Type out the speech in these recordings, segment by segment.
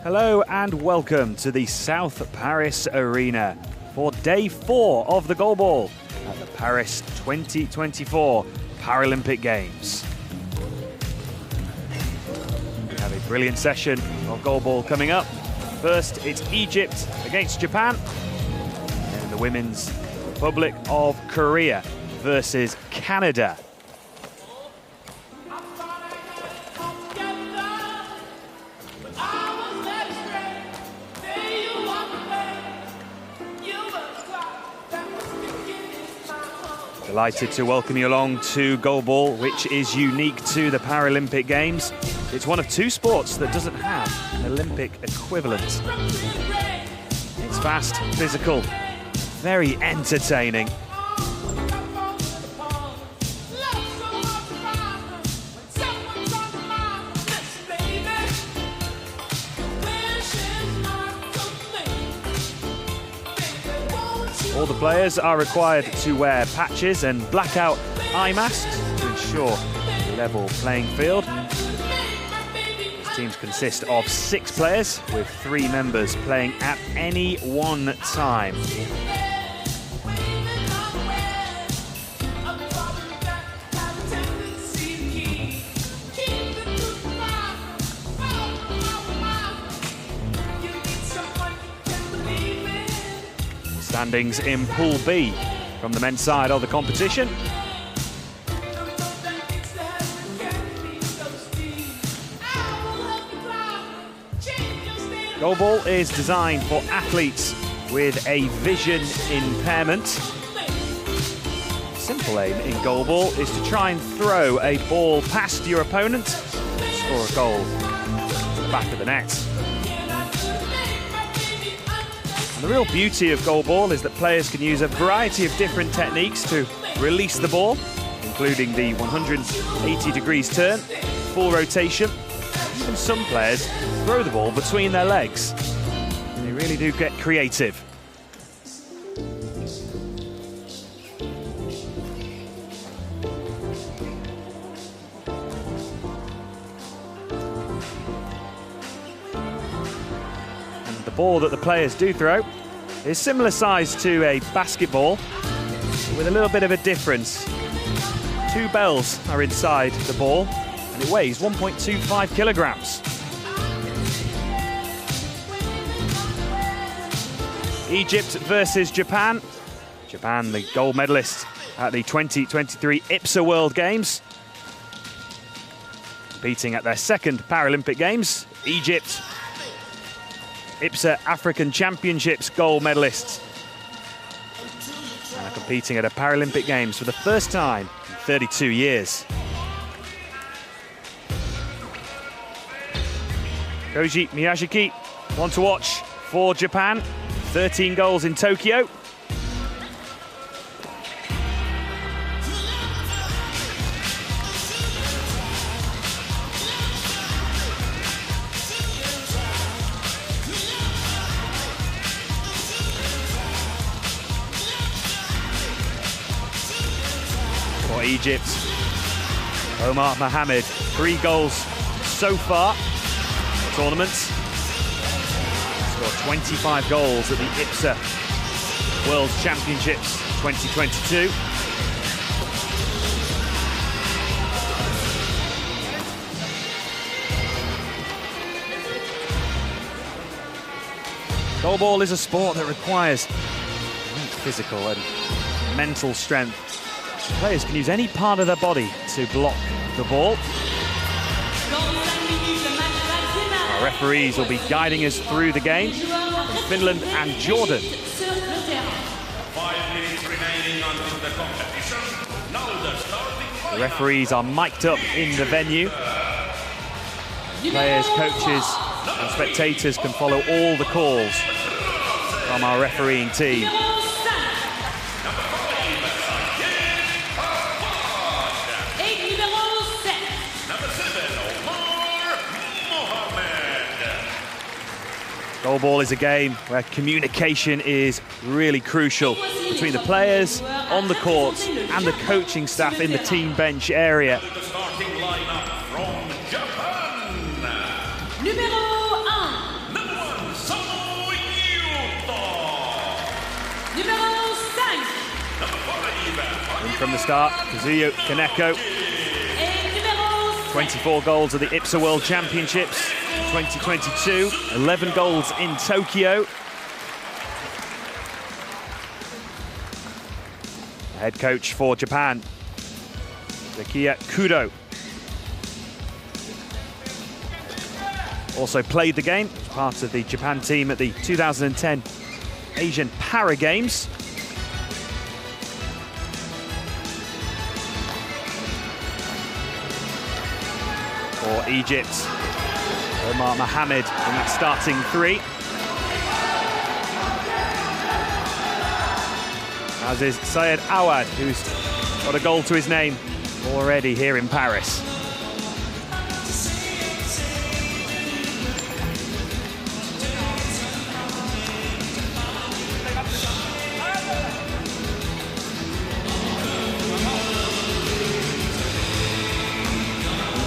Hello and welcome to the South Paris Arena for day 4 of the Goalball at the Paris 2024 Paralympic Games. We have a brilliant session of Goalball coming up. First, it's Egypt against Japan, and the Women's Republic of Korea versus Canada. Delighted to welcome you along to Goalball, which is unique to the Paralympic Games. It's one of 2 sports that doesn't have an Olympic equivalent. It's fast, physical, very entertaining. All the players are required to wear patches and blackout eye masks to ensure a level playing field. These teams consist of 6 players, with 3 members playing at any one time. Standings in Pool B from the men's side of the competition. Goalball is designed for athletes with a vision impairment. Simple aim in Goalball is to try and throw a ball past your opponent and score a goal to the back of the net. And the real beauty of Goalball is that players can use a variety of different techniques to release the ball, including the 180 degrees turn, full rotation. Even some players throw the ball between their legs. And they really do get creative. The ball that the players do throw is similar size to a basketball, with a little bit of a difference. 2 bells are inside the ball, and it weighs 1.25 kilograms. Egypt versus Japan. Japan, the gold medalist at the 2023 IPSA World Games. Competing at their 2nd Paralympic Games. Egypt, IPSA African Championships gold medalists, and are competing at a Paralympic Games for the first time in 32 years. Koji Miyazaki, one to watch for Japan. 13 goals in Tokyo. For Egypt, Omar Mohamed, 3 goals so far in the tournament. Scored 25 goals at the IPSA World Championships 2022. Goalball is a sport that requires physical and mental strength. Players can use any part of their body to block the ball. Our referees will be guiding us through the game from Finland and Jordan. 5 minutes remaining until the competition. Now the starting. The referees are mic'd up in the venue. Players, coaches and spectators can follow all the calls from our refereeing team. Goalball is a game where communication is really crucial between the players on the courts and the coaching staff in the team bench area. The starting lineup from Japan. Numéro 1. from the start, Kazuyo Kaneko. 24 goals at the IPSA World Championships 2022, 11 goals in Tokyo. The head coach for Japan, Zakiya Kudo. Also played the game as part of the Japan team at the 2010 Asian Para Games. For Egypt, Omar Mohamed in that starting three. As is Syed Awad, who's got a goal to his name already here in Paris.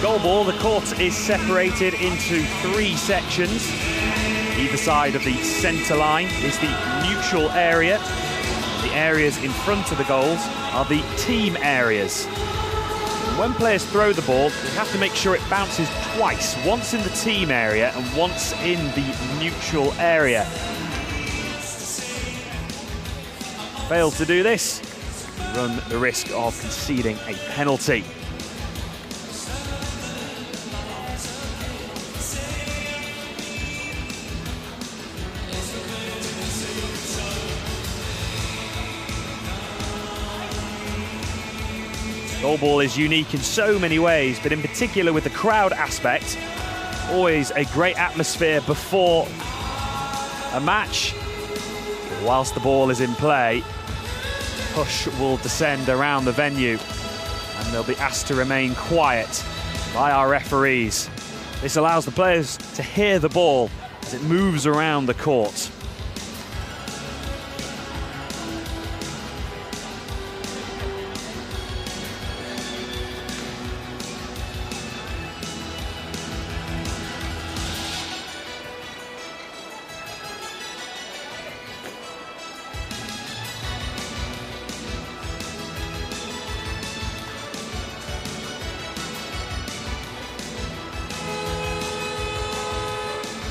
Goalball, the court is separated into 3 sections. Either side of the centre line is the neutral area. The areas in front of the goals are the team areas. When players throw the ball, they have to make sure it bounces twice, once in the team area and once in the neutral area. Fail to do this, run the risk of conceding a penalty. Goalball is unique in so many ways, but in particular with the crowd aspect. Always a great atmosphere before a match. Whilst the ball is in play, push will descend around the venue and they'll be asked to remain quiet by our referees. This allows the players to hear the ball as it moves around the court.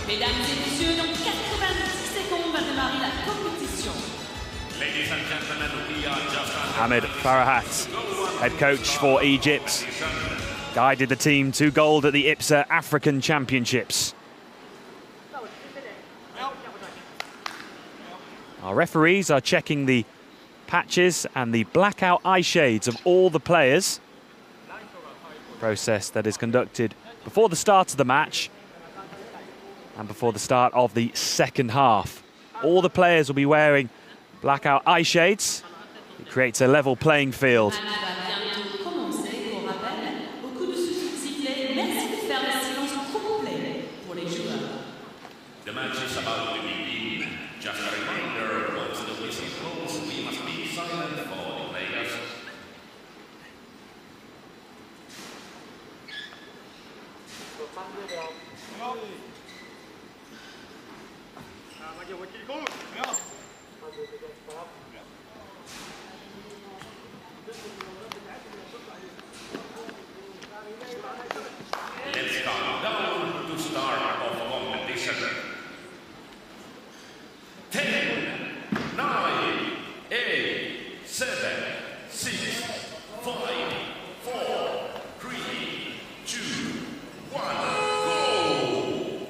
Mesdames et messieurs, dans 90 secondes va démarrer la compétition. Ladies and gentlemen, we are just Hamid Farahat, head coach for Egypt, guided the team to gold at the IPSA African Championships. Our referees are checking the patches and the blackout eye shades of all the players. Process that is conducted before the start of the match and before the start of the second half. All the players will be wearing blackout eye shades. It creates a level playing field. The match is about to begin. Just a reminder, once the whistle blows, we must be silent for the players. Let's count down to start of competition. 10, 9, 8, 7, 6, 5, 4, 3, 2, 1, go!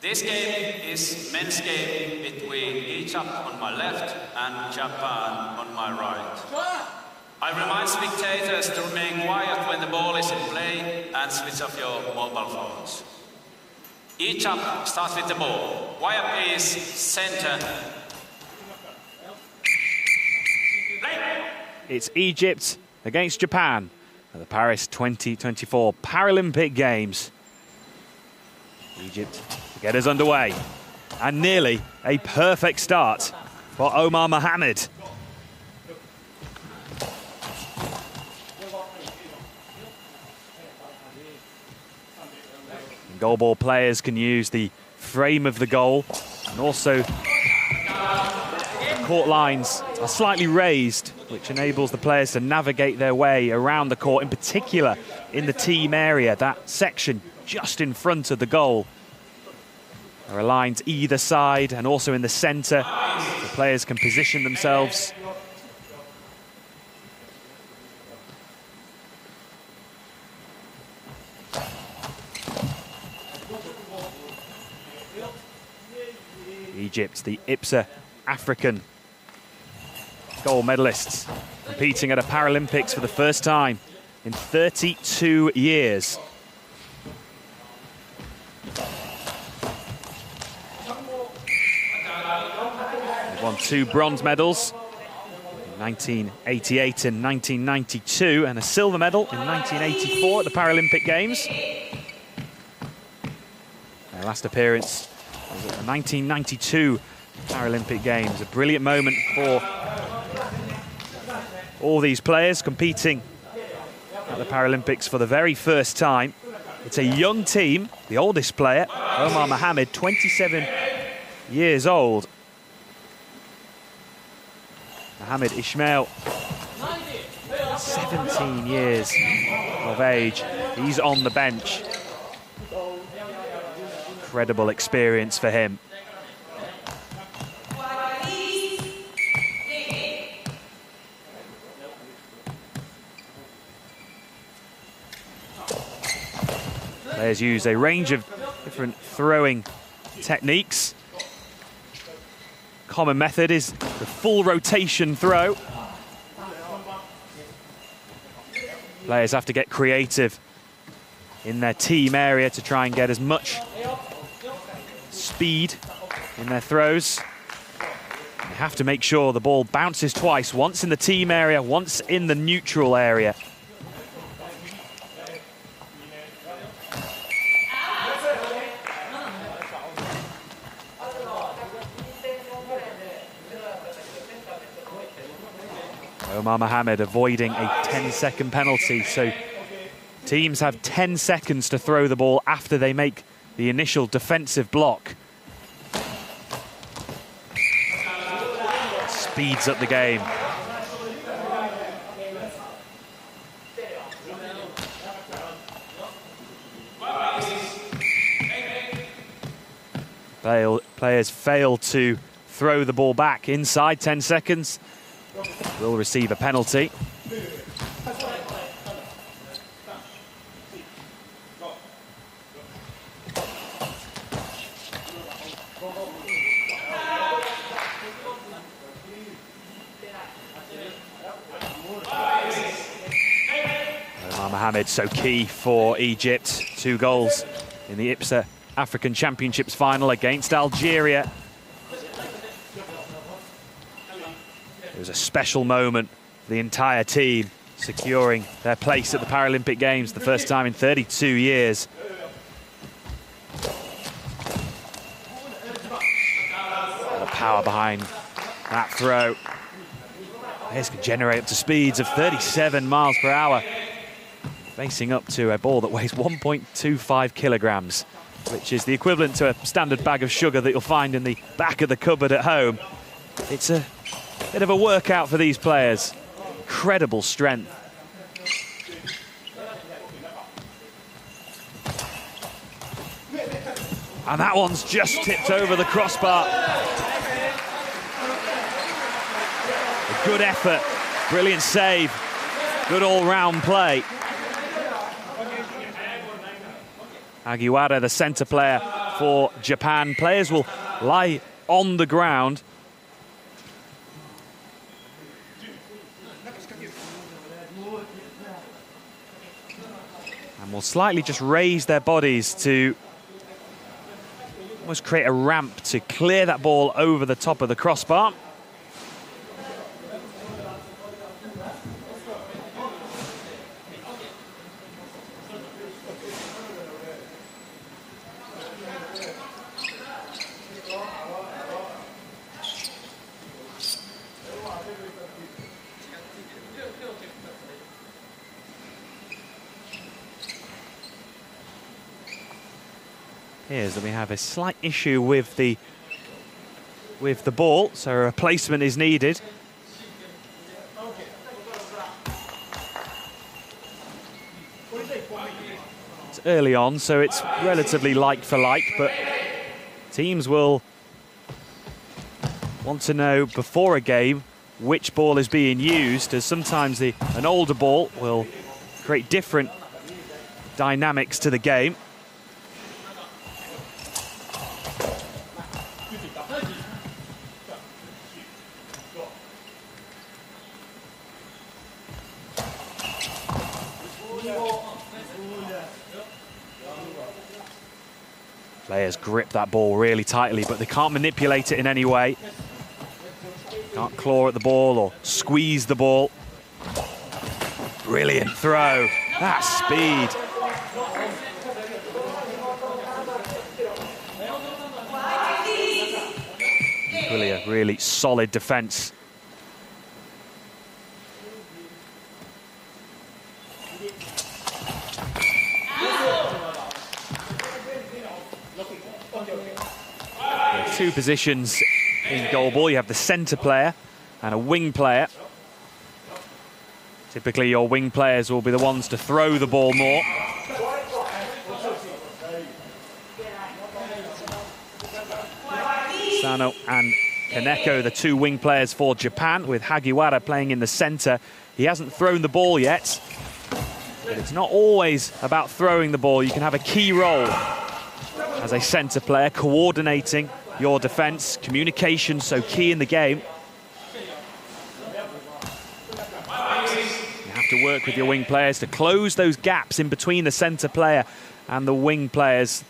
This game is men's game between Egypt on my left and Japan on my right. I remind spectators to remain quiet when the ball is in play and switch off your mobile phones. Egypt starts with the ball. Wire please, center. Play! It's Egypt against Japan at the Paris 2024 Paralympic Games. Egypt to get us underway. And nearly a perfect start for Omar Mohamed. Goalball players can use the frame of the goal and also court lines are slightly raised, which enables the players to navigate their way around the court, in particular in the team area, that section just in front of the goal. There are lines either side and also in the centre, so players can position themselves. Egypt, the IPSA African gold medalists, competing at a Paralympics for the first time in 32 years. They've won 2 bronze medals in 1988 and 1992, and a silver medal in 1984 at the Paralympic Games. Their last appearance was at the 1992 Paralympic Games. A brilliant moment for all these players competing at the Paralympics for the very first time. It's a young team. The oldest player, Omar Mohamed, 27 years old. Mohamed Ismail, 17 years of age. He's on the bench. Incredible experience for him. Players use a range of different throwing techniques. Common method is the full rotation throw. Players have to get creative in their team area to try and get as much speed in their throws. They have to make sure the ball bounces twice, once in the team area, once in the neutral area. Omar Mohamed avoiding a 10-second penalty, so teams have 10 seconds to throw the ball after they make the initial defensive block. Speeds up the game. Players fail to throw the ball back inside 10 seconds. Will receive a penalty. Omar Mohamed, so key for Egypt. 2 goals in the IPSA African Championships final against Algeria. It was a special moment for the entire team, securing their place at the Paralympic Games the first time in 32 years. The power behind that throw. Players can generate up to speeds of 37 miles per hour, facing up to a ball that weighs 1.25 kilograms, which is the equivalent to a standard bag of sugar that you'll find in the back of the cupboard at home. It's a bit of a workout for these players. Incredible strength. And that one's just tipped over the crossbar. A good effort, brilliant save, good all-round play. Agiwara, the centre player for Japan. Players will lie on the ground. And will slightly just raise their bodies to almost create a ramp to clear that ball over the top of the crossbar. Is that we have a slight issue with the with the ball, so a replacement is needed. It's early on, so it's relatively like for like, but teams will want to know before a game which ball is being used, as sometimes an older ball will create different dynamics to the game. Players grip that ball really tightly, but they can't manipulate it in any way. Can't claw at the ball or squeeze the ball. Brilliant throw. That speed. Equally a really solid defence. Two positions in goalball. You have the centre player and a wing player. Typically your wing players will be the ones to throw the ball more. Sano and Kaneko, the two wing players for Japan, with Hagiwara playing in the centre. He hasn't thrown the ball yet, but it's not always about throwing the ball. You can have a key role as a centre player, coordinating your defence. Communication so key in the game. You have to work with your wing players to close those gaps in between the centre player and the wing players.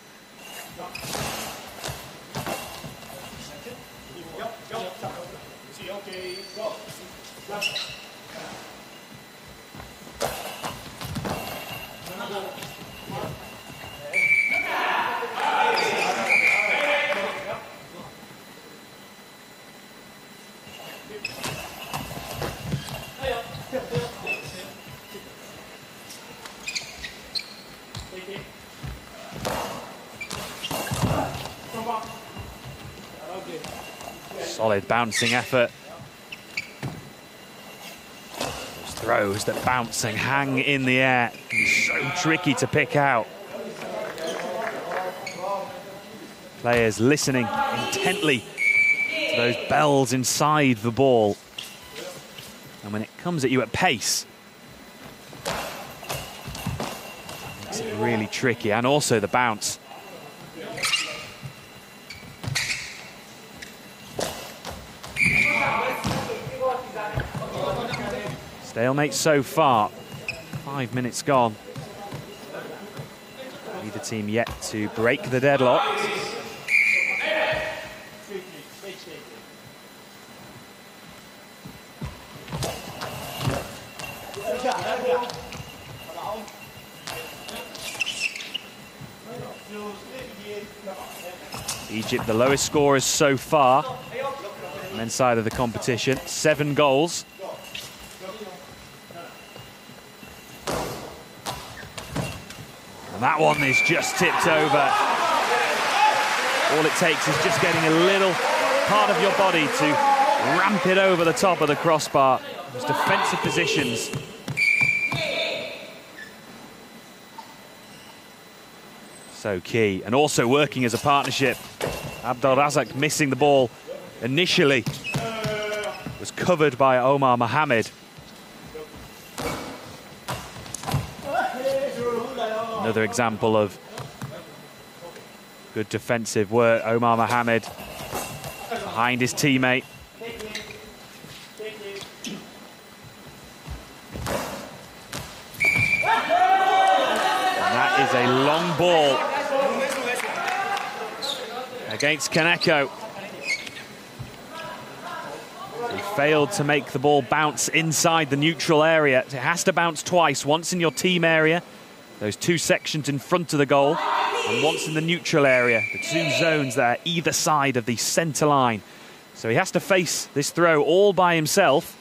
Solid bouncing effort. Those throws that bounce and hang in the air. So tricky to pick out. Players listening intently to those bells inside the ball. And when it comes at you at pace, it makes it really tricky. And also the bounce. Stalemate so far. 5 minutes gone. Neither team yet to break the deadlock. Egypt, the lowest scorers so far. Men's side of the competition, 7 goals. And that one is just tipped over. All it takes is just getting a little part of your body to ramp it over the top of the crossbar. Those defensive positions. So key, and also working as a partnership. Abdul Razak missing the ball initially. Was covered by Omar Mohamed. Another example of good defensive work. Omar Mohamed behind his teammate. And that is a long ball against Kaneko. He failed to make the ball bounce inside the neutral area. It has to bounce twice, once in your team area, those 2 sections in front of the goal, and once in the neutral area, the 2 zones there either side of the centre line. So he has to face this throw all by himself.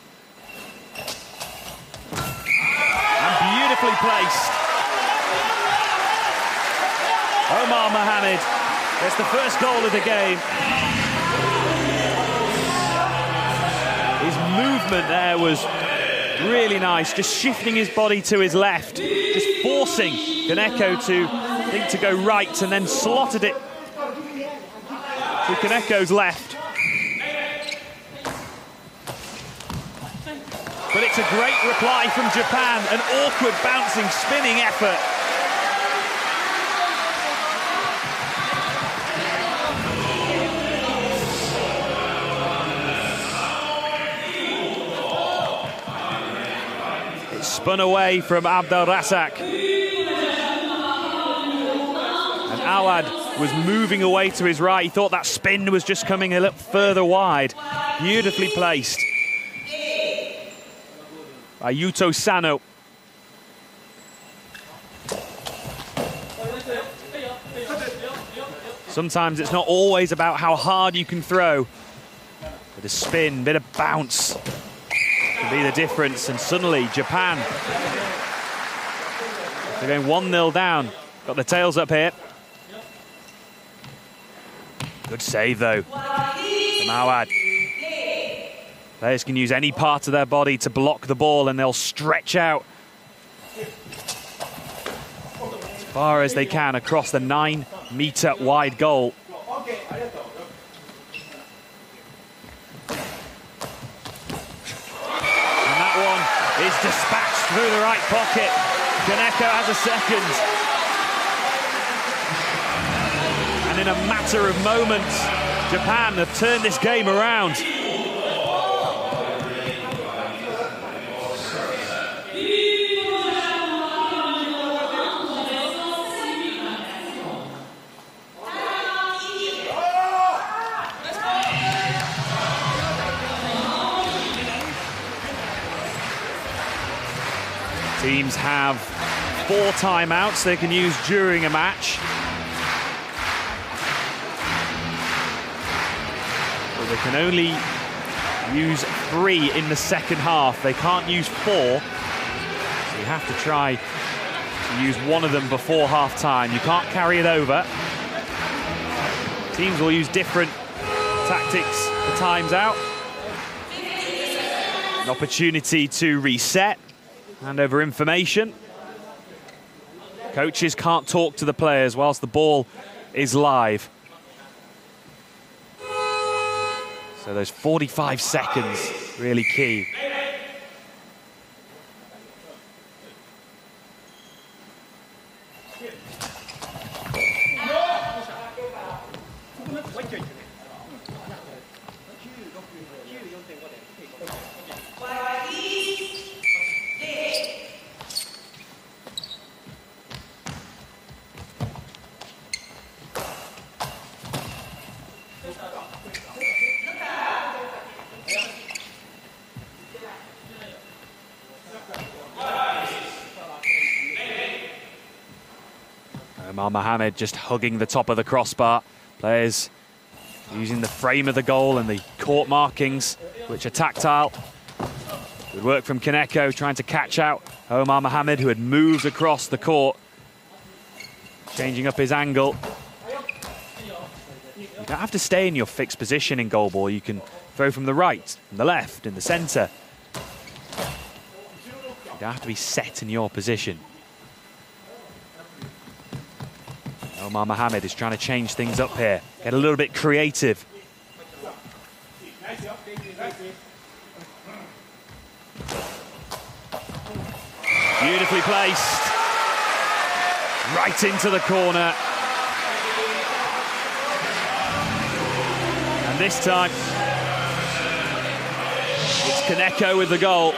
And beautifully placed. Omar Mohamed gets the first goal of the game. movement there was really nice, just shifting his body to his left, just forcing Kaneko to go right, and then slotted it to Kaneko's left. But it's a great reply from Japan, an awkward bouncing, spinning effort. It spun away from Abdel Razak. And Awad was moving away to his right. He thought that spin was just coming a little further wide. Beautifully placed by Yuto Sano. Sometimes it's not always about how hard you can throw. Bit of spin, bit of bounce can be the difference. And suddenly Japan, they're going 1-0 down. Got the tails up here. Good save though from Awad. Players can use any part of their body to block the ball and they'll stretch out as far as they can across the 9-meter wide goal. And that one is dispatched through the right pocket. Kaneko has a second. And in a matter of moments, Japan have turned this game around. Teams have 4 timeouts they can use during a match. But they can only use 3 in the second half. They can't use 4. So you have to try to use one of them before half time. You can't carry it over. Teams will use different tactics for times out. An opportunity to reset. Hand over information. Coaches can't talk to the players whilst the ball is live. So those 45 seconds, really key. Mohamed just hugging the top of the crossbar. Players using the frame of the goal and the court markings, which are tactile. Good work from Kaneko trying to catch out Omar Mohamed, who had moved across the court, changing up his angle. You don't have to stay in your fixed position in goalball. You can throw from the right, from the left, in the centre. You don't have to be set in your position. Omar Mohamed is trying to change things up here, get a little bit creative. Beautifully placed. Right into the corner. And this time, it's Kaneko with the goal.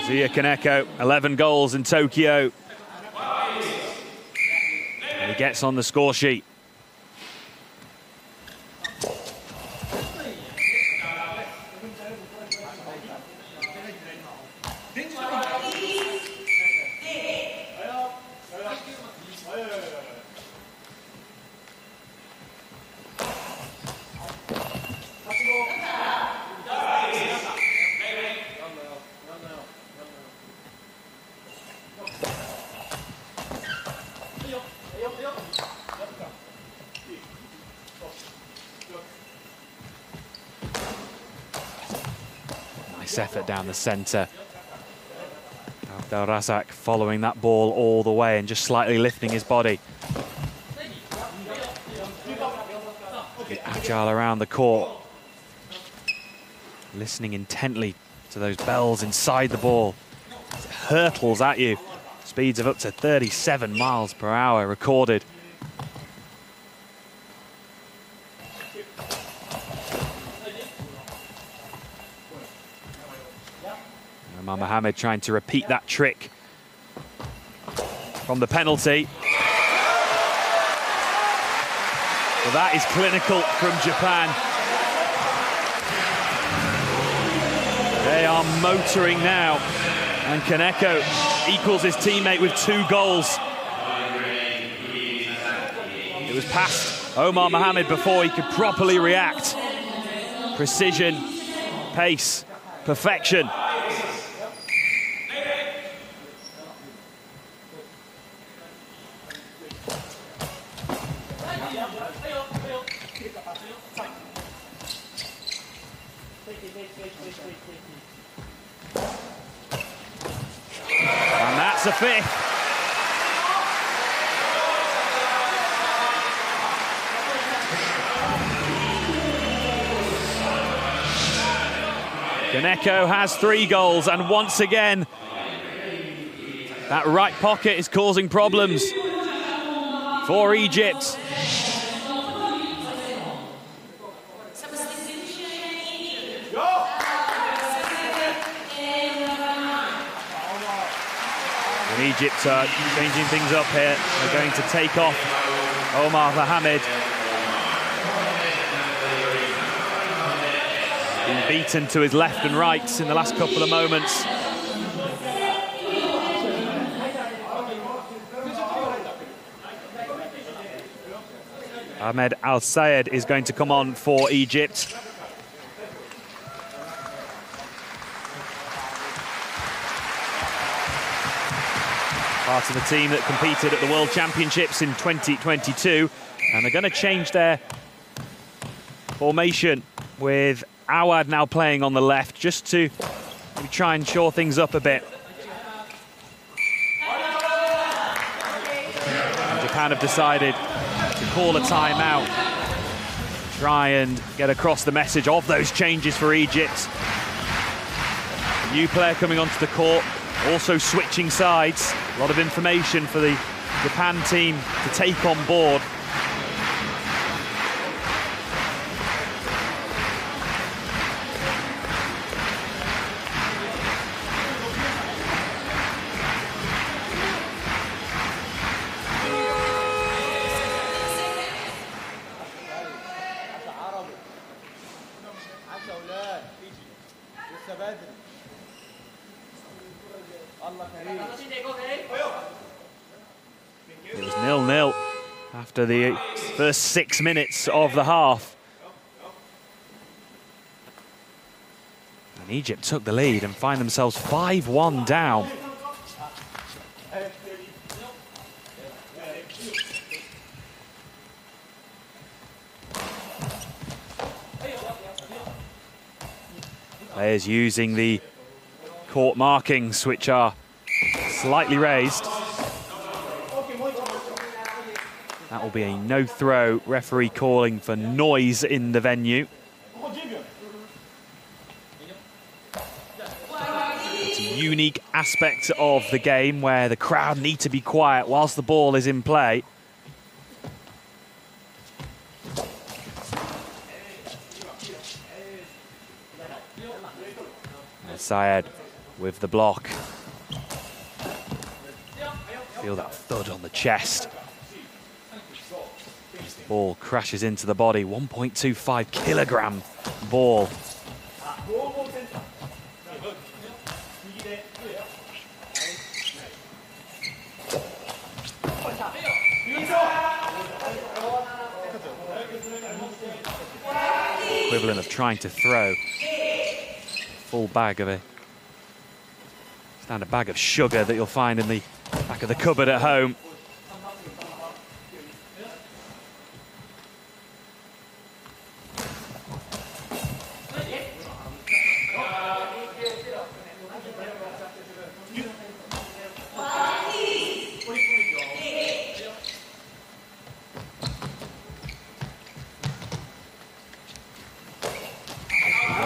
Kazuya Kaneko, 11 goals in Tokyo. And he gets on the score sheet. nice effort down the centre. Abdelrazak following that ball all the way and just slightly lifting his body. Agile around the court. Listening intently to those bells inside the ball. It hurtles at you. Speeds of up to 37 miles per hour recorded. Omar Mohamed trying to repeat that trick from the penalty. Well, that is clinical from Japan. They are motoring now, and Kaneko equals his teammate with 2 goals. It was past Omar Mohamed before he could properly react. Precision, pace, perfection. And that's a 5th. Kaneko has 3 goals, and once again, that right pocket is causing problems for Egypt. And Egypt are changing things up here. They're going to take off Omar Mohamed. Been beaten to his left and right in the last couple of moments. Ahmed Al Sayed is going to come on for Egypt. Part of the team that competed at the World Championships in 2022. And they're going to change their formation with Awad now playing on the left, just to maybe try and shore things up a bit. And Japan have decided to call a timeout, try and get across the message of those changes for Egypt. A new player coming onto the court, also switching sides. A lot of information for the Japan team to take on board. It was 0-0 after the first 6 minutes of the half. And Egypt took the lead and find themselves 5-1 down. Players using the court markings, which are slightly raised. That will be a no throw. Referee calling for noise in the venue. It's a unique aspect of the game where the crowd need to be quiet whilst the ball is in play. Syed with the block. Feel that thud on the chest. As the ball crashes into the body. 1.25 kilogram ball. Equivalent of trying to throw full bag of a standard bag of sugar that you'll find in the back of the cupboard at home.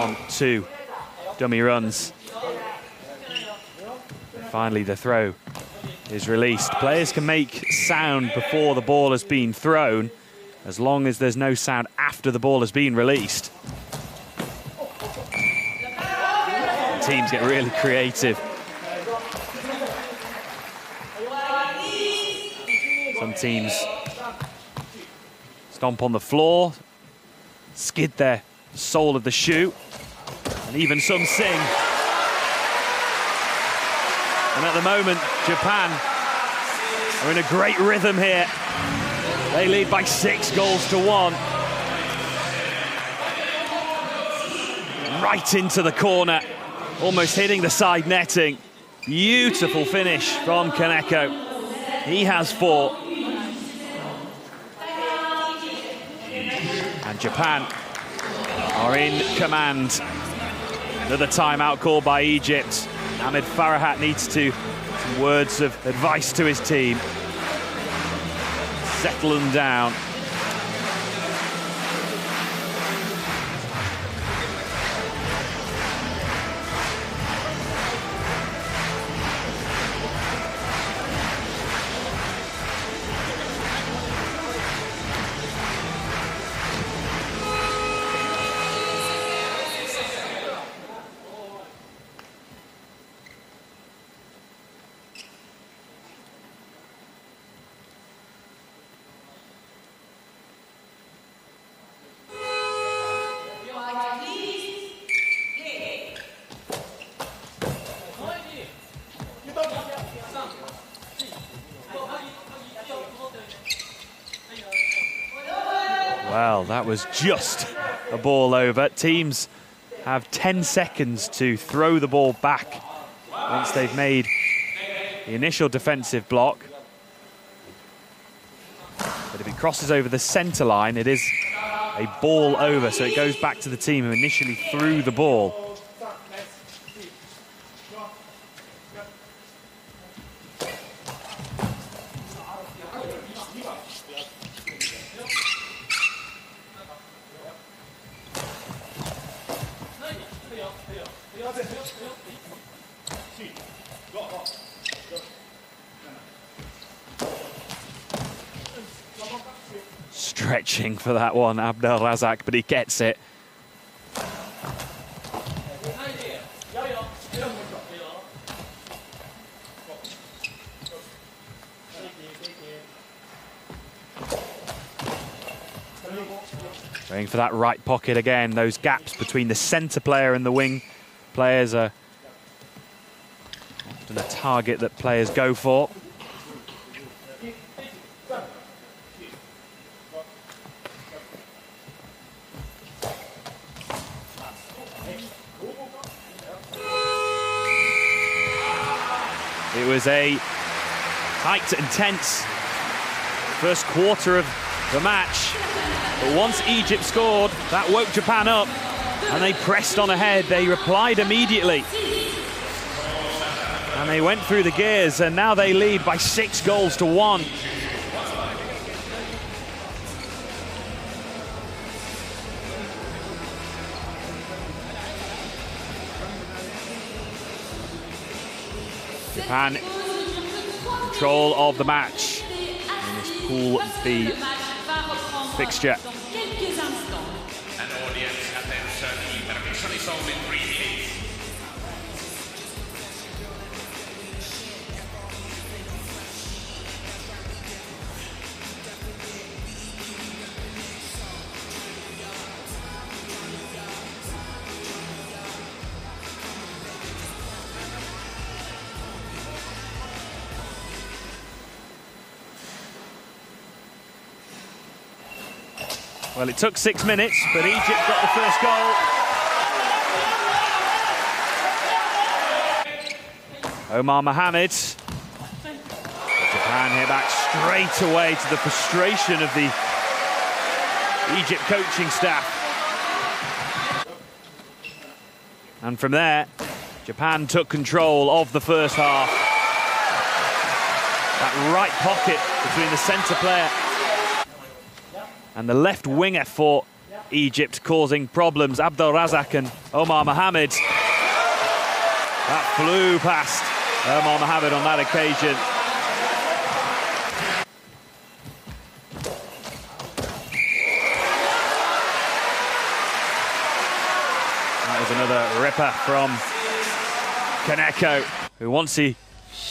on 2 dummy runs. Finally, the throw is released. Players can make sound before the ball has been thrown, as long as there's no sound after the ball has been released. Teams get really creative. Some teams stomp on the floor, skid their sole of the shoe, and even some sing. And at the moment, Japan are in a great rhythm here. They lead by 6-1. Right into the corner, almost hitting the side netting. Beautiful finish from Kaneko. He has 4. And Japan are in command. Another timeout called by Egypt. Ahmed Farahat needs some words of advice to his team. Settle them down. Well, that was just a ball over. Teams have 10 seconds to throw the ball back once they've made the initial defensive block. But if it crosses over the centre line, it is a ball over, so it goes back to the team who initially threw the ball. Stretching for that one, Abdel Razak, but he gets it. Going for that right pocket again. Those gaps between the centre player and the wing players are often a target that players go for. It was a tight and tense first quarter of the match. But once Egypt scored, that woke Japan up and they pressed on ahead. They replied immediately. And they went through the gears and now they lead by 6-1. Japan control of the match in this Pool B fixture. An audience attention, intermission is only 3 minutes. Well, it took 6 minutes, but Egypt got the first goal. Omar Mohamed. Japan hit back straight away to the frustration of the Egypt coaching staff. And from there, Japan took control of the first half. That right pocket between the centre player and the left winger for Egypt causing problems. Abdel Razak and Omar Mohamed. That flew past Omar Mohamed on that occasion. That was another ripper from Kaneko, who once he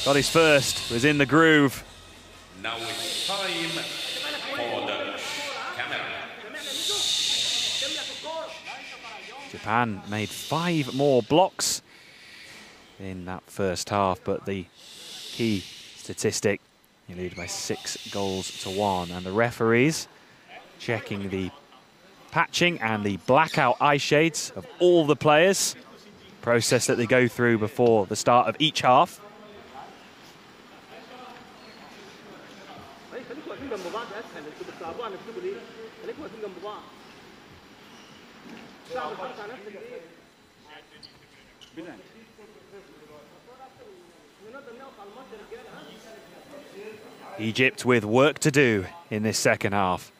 got his first was in the groove. Now it's time for the camera. Japan made 5 more blocks in that first half, but the key statistic, you lead by 6 goals to 1. And the referees checking the patching and the blackout eye shades of all the players, process that they go through before the start of each half. Egypt with work to do in this second half.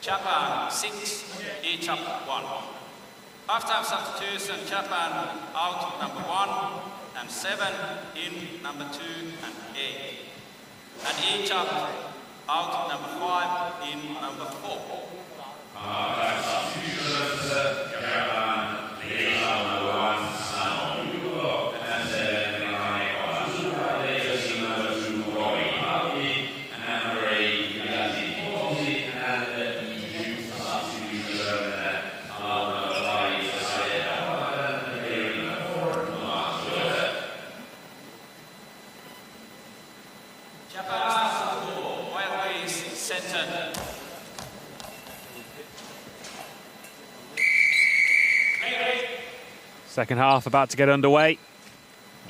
Japan 6, Egypt 1. Half-time substitution, Japan out number 1 and 7, in number 2 and 8. And Egypt out number 5, in number 4. Half-time substitutions, Japan leads number 1, and 7 behind number 2, going Happy, and number 8, Second half about to get underway.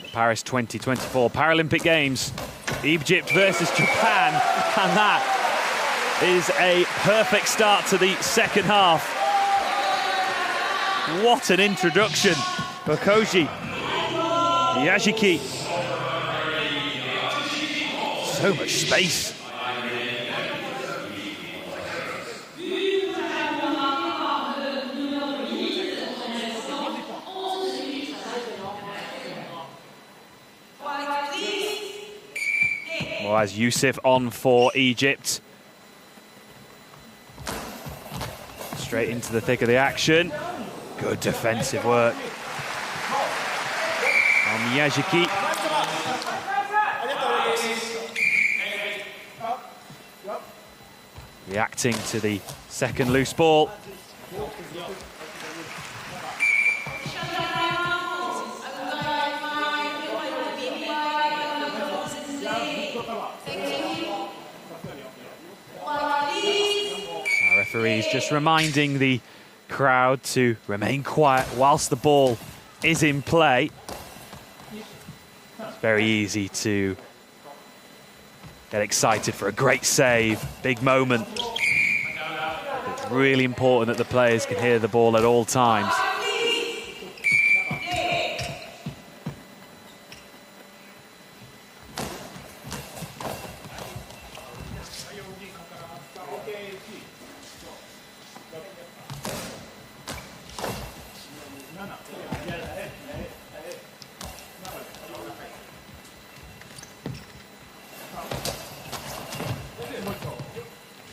The Paris 2024 Paralympic Games. Egypt versus Japan, and that is a perfect start to the second half. What an introduction for Koji Yajiki. So much space. Well, as Yusuf on for Egypt. Straight into the thick of the action. Good defensive work on Miyajiki. Reacting to the second loose ball. Referees just reminding the crowd to remain quiet whilst the ball is in play. It's very easy to get excited for a great save, big moment. It's really important that the players can hear the ball at all times.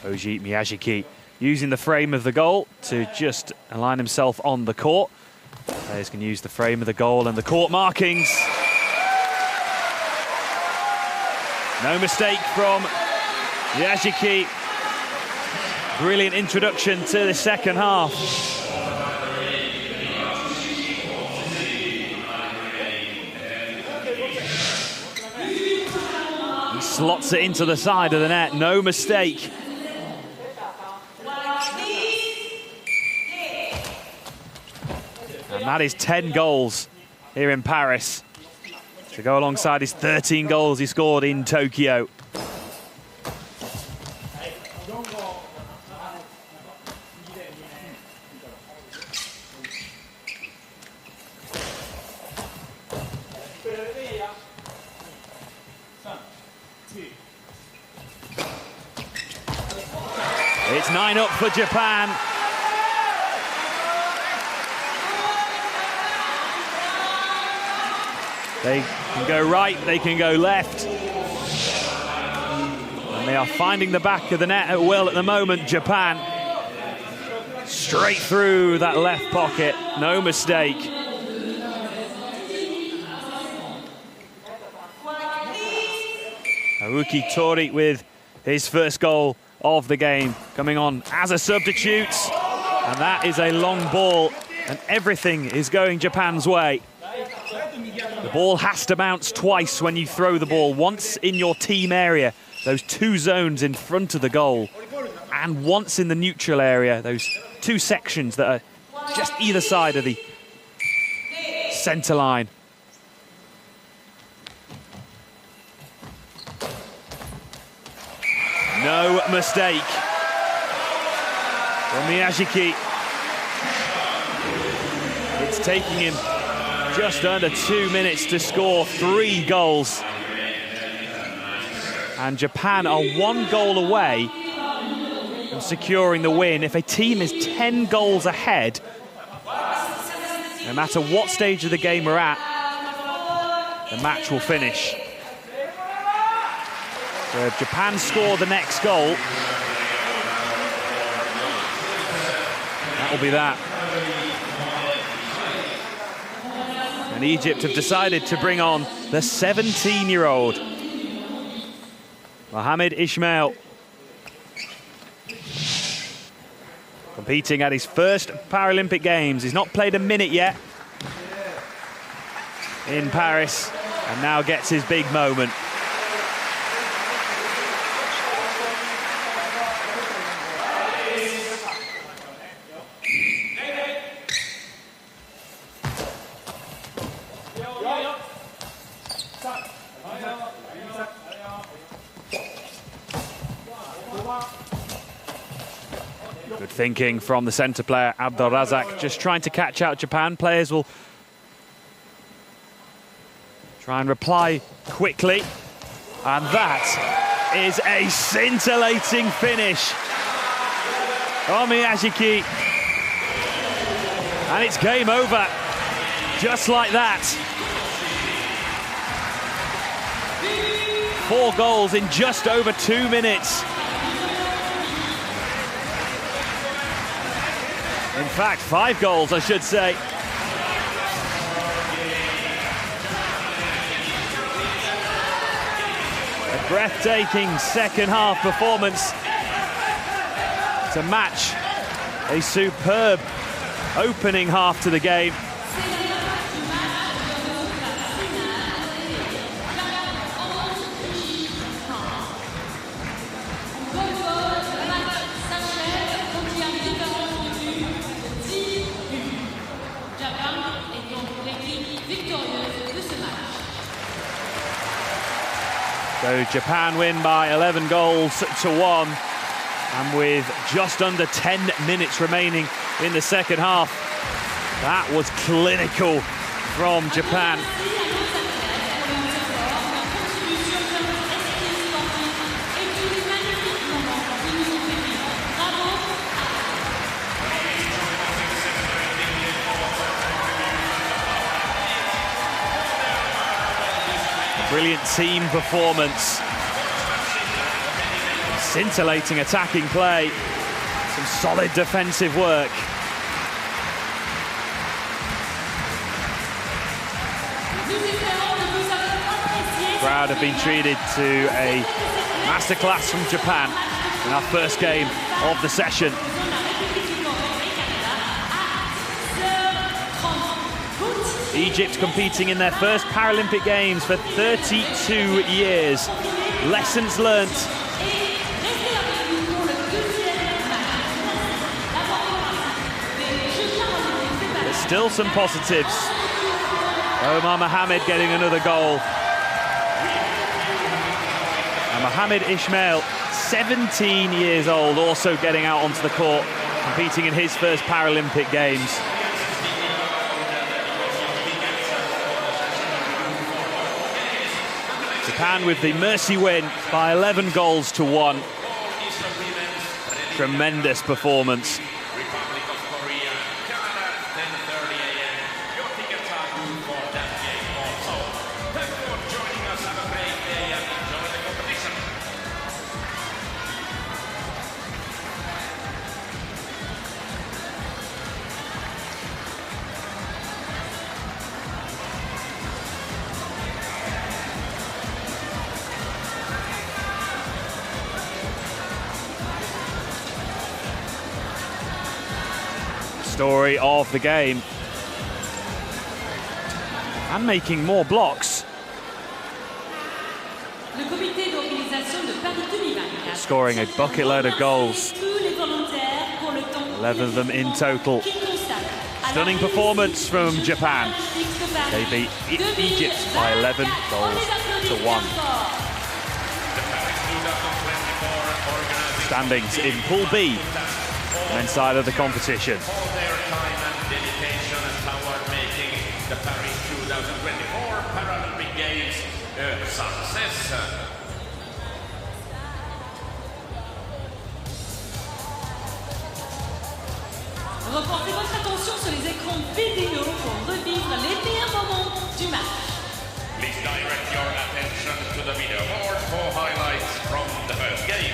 Koji Miyajiki using the frame of the goal to just align himself on the court. Players can use the frame of the goal and the court markings. No mistake from Miyajiki. Brilliant introduction to the second half. He slots it into the side of the net, no mistake. And that is 10 goals here in Paris to go alongside his 13 goals he scored in Tokyo. It's 9-up for Japan. They can go right, they can go left. And they are finding the back of the net at will at the moment, Japan. Straight through that left pocket, no mistake. Haruki Tori with his first goal of the game, coming on as a substitute. And that is a long ball, and everything is going Japan's way. The ball has to bounce twice when you throw the ball. Once in your team area, those two zones in front of the goal, and once in the neutral area, those two sections that are just either side of the centre line. No mistake from Miyashiki. It's taking him just under 2 minutes to score 3 goals. And Japan are 1 goal away from securing the win. If a team is 10 goals ahead, no matter what stage of the game we're at, the match will finish. So if Japan score the next goal, that will be that. And Egypt have decided to bring on the 17-year-old Mohamed Ismail, competing at his first Paralympic Games. He's not played a minute yet in Paris, and now gets his big moment. Good thinking from the centre player, Abdul Razak, just trying to catch out Japan. Players will try and reply quickly. And that is a scintillating finish from Miyashiki. And it's game over, just like that. 4 goals in just over 2 minutes. In fact, 5 goals, I should say. A breathtaking second-half performance to match a superb opening half to the game. So Japan win by 11 goals to 1, and with just under 10 minutes remaining in the second half. That was clinical from Japan. Brilliant team performance. Scintillating attacking play. Some solid defensive work. The crowd have been treated to a masterclass from Japan in our first game of the session. Egypt competing in their first Paralympic Games for 32 years. Lessons learnt. There's still some positives. Omar Mohamed getting another goal. And Mohamed Ismail, 17 years old, also getting out onto the court, competing in his first Paralympic Games. Japan with the mercy win by 11 goals to 1. Tremendous performance. Story of the game. And making more blocks. Scoring a bucket load of goals. 11 of them in total. Stunning performance from Japan. They beat Egypt by 11 goals to 1. Standings in Pool B, men's side of the competition. The Paris 2024 Paralympic Games success. Reportez votre attention sur les écrans vidéo pour revivre les meilleurs moments du match. Please direct your attention to the video board for highlights from the first game.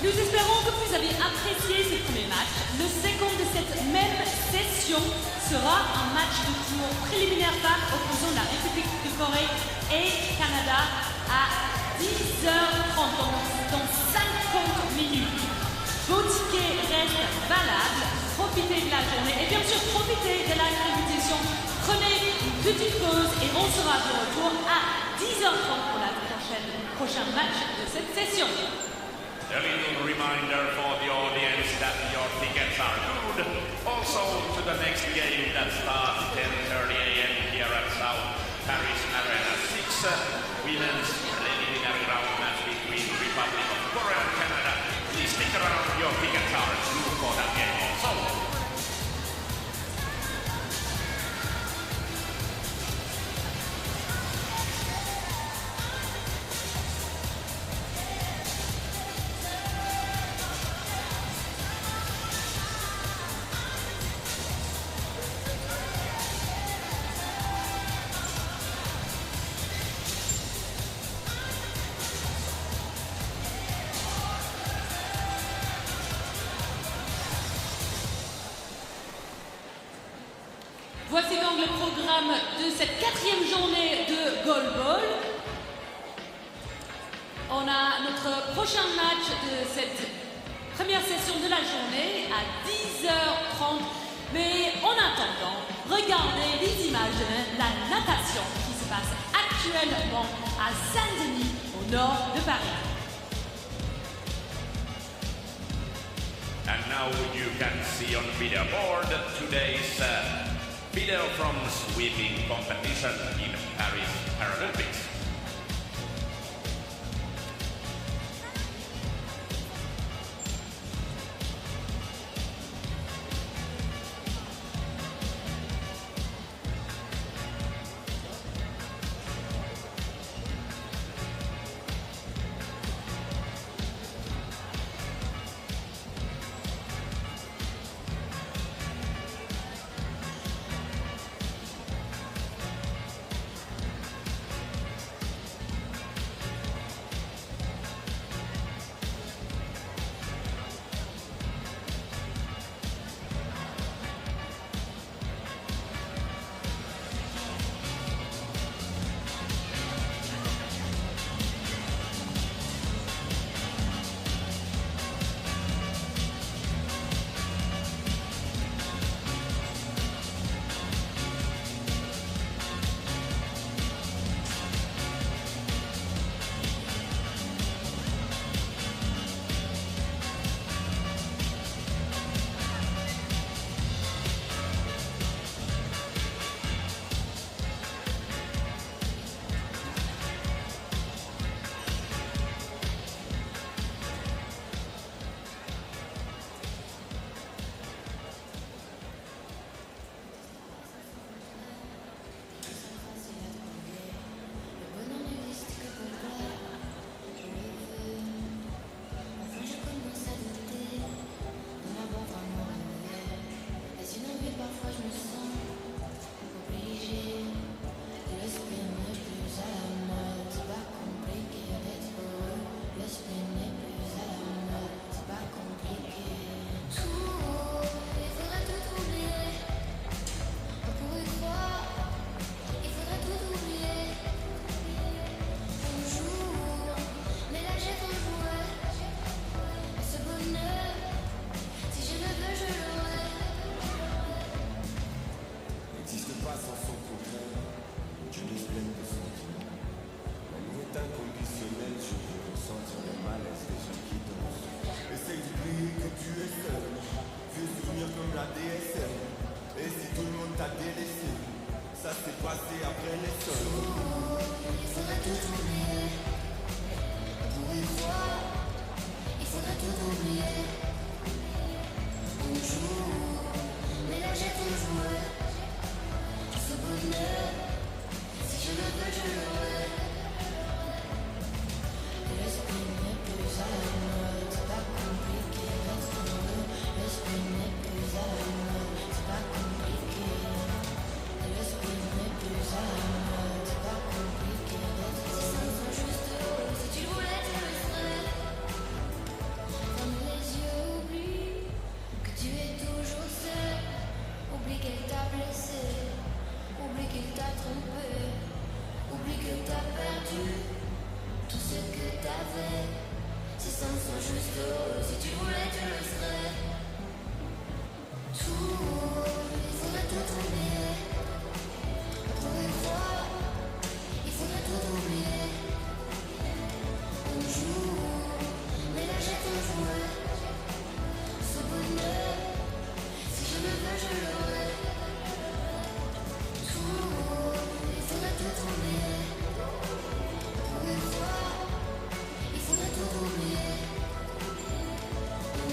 Nous espérons que vous avez apprécié ces premiers matchs. Le second de cette même session sera un match de tour préliminaire par opposant la République de Corée et Canada à 10h30, dans 50 minutes. Vos tickets restent valables, profitez de la journée et bien sûr profitez de la compétition. Prenez une petite pause et on sera de retour à 10h30 pour la prochain match de cette session. A little reminder for the audience that your tickets are good. Also to the next game that starts 10:30 a.m. here at South Paris Arena 6. Women's preliminary round match between Republic of Korea and Canada. Please stick around, your tickets are good for that game also. Voici donc le programme de cette 4e journée de Goalball. On a notre prochain match de cette première session de la journée à 10h30. Mais en attendant, regardez les images de la natation qui se passe actuellement. actuellement à Saint-Denis, au nord de Paris. And now you can see on video board today's video from swimming competition in Paris Paralympics.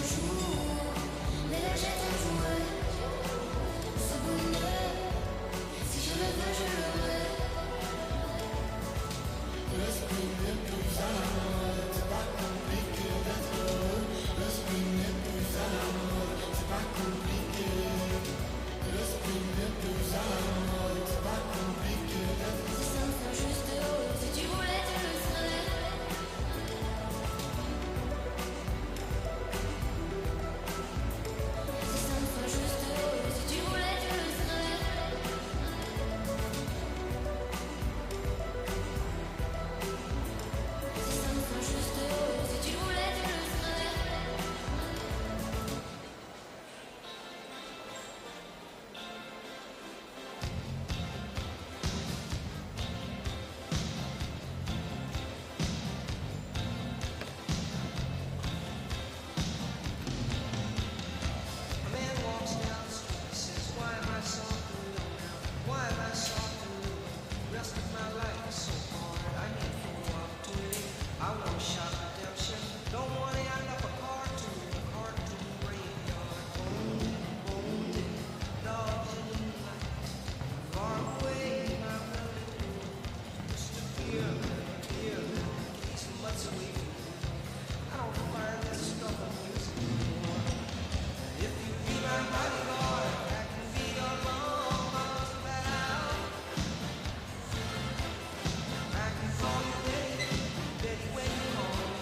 Bonjour. Betty, when you home.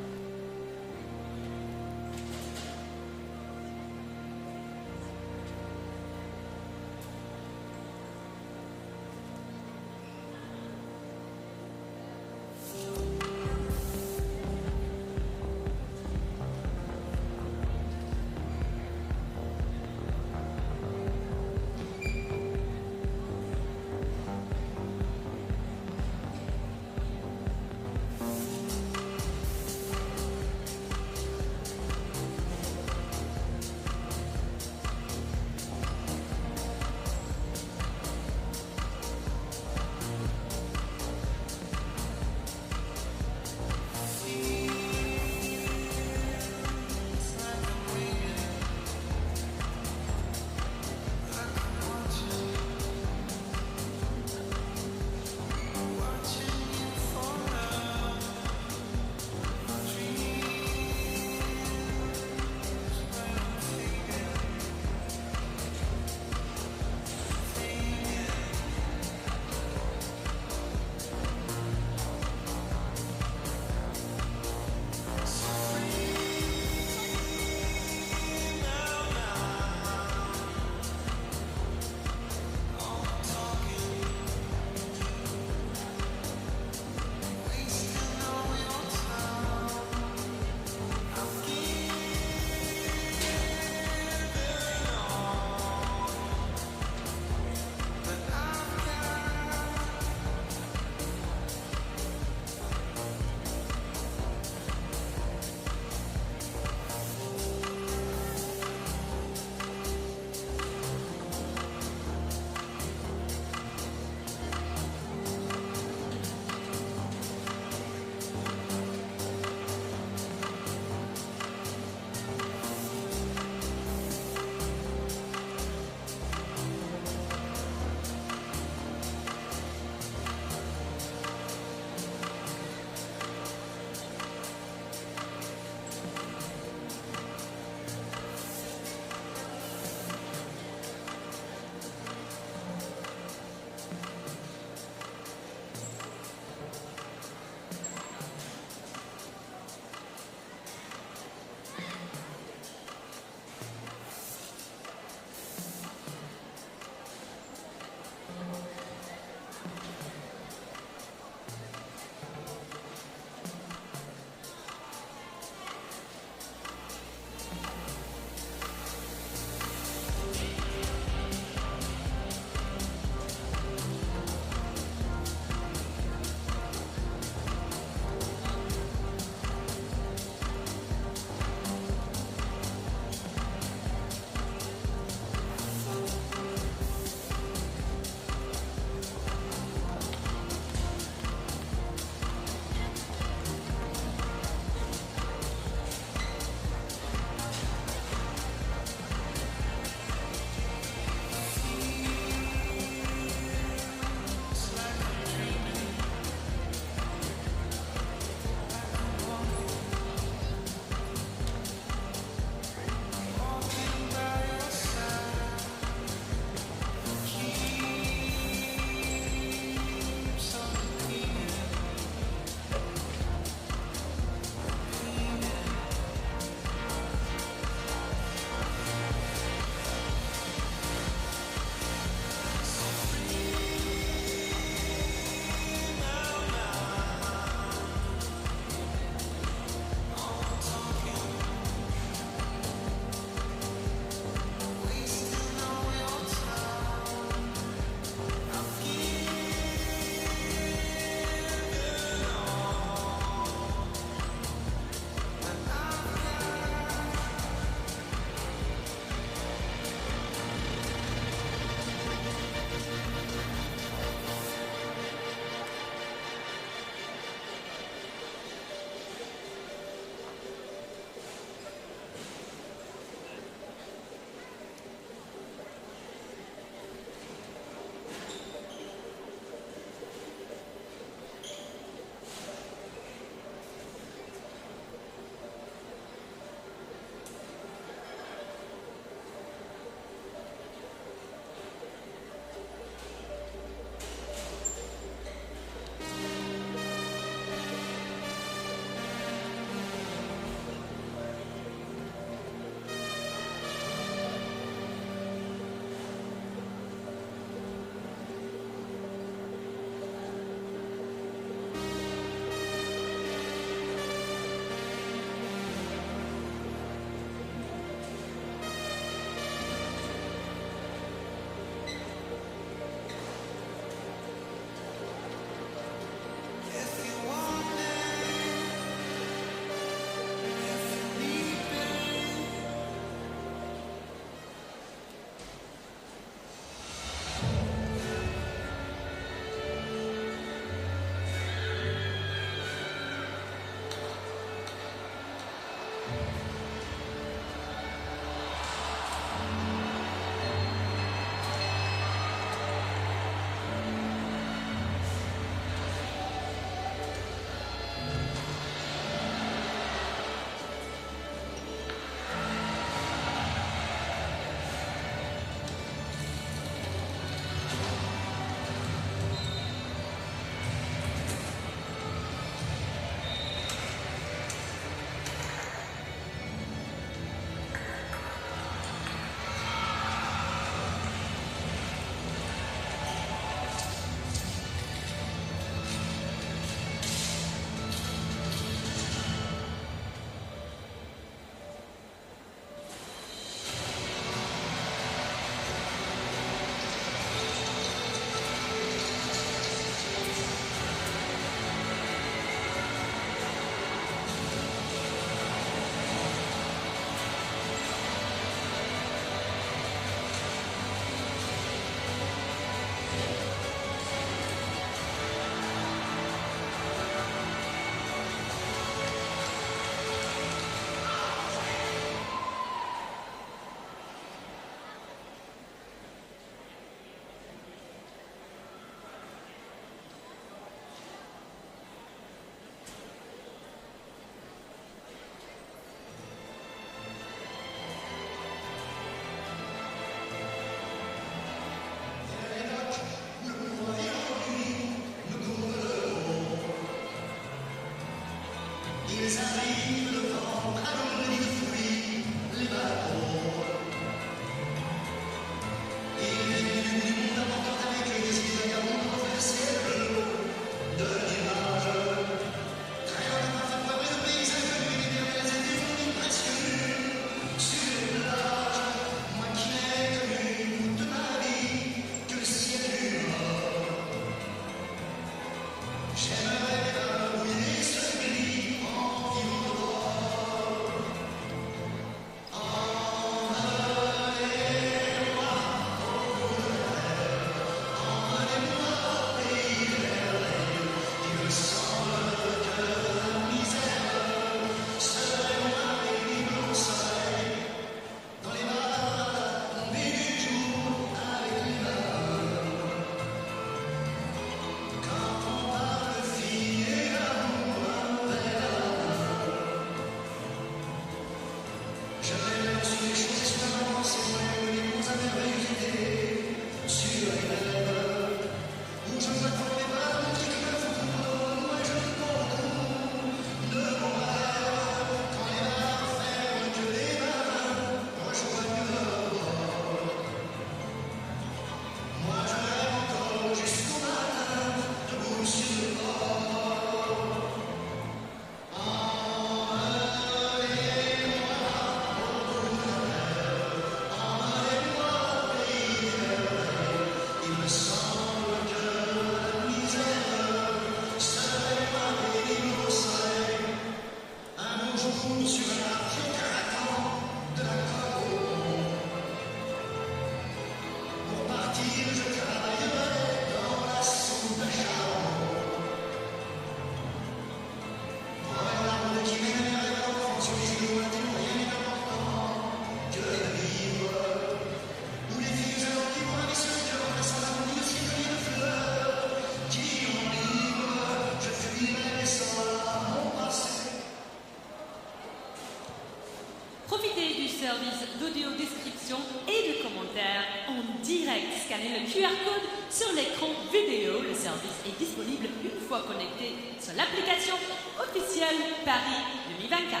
direct, scannez le QR code sur l'écran vidéo. Le service est disponible une fois connecté sur l'application officielle Paris 2024.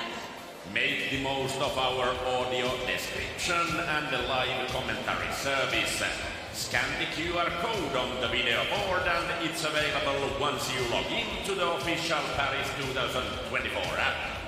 Make the most of our audio description and the live commentary service. Scan the QR code on the video board and it's available once you log into the official Paris 2024 app.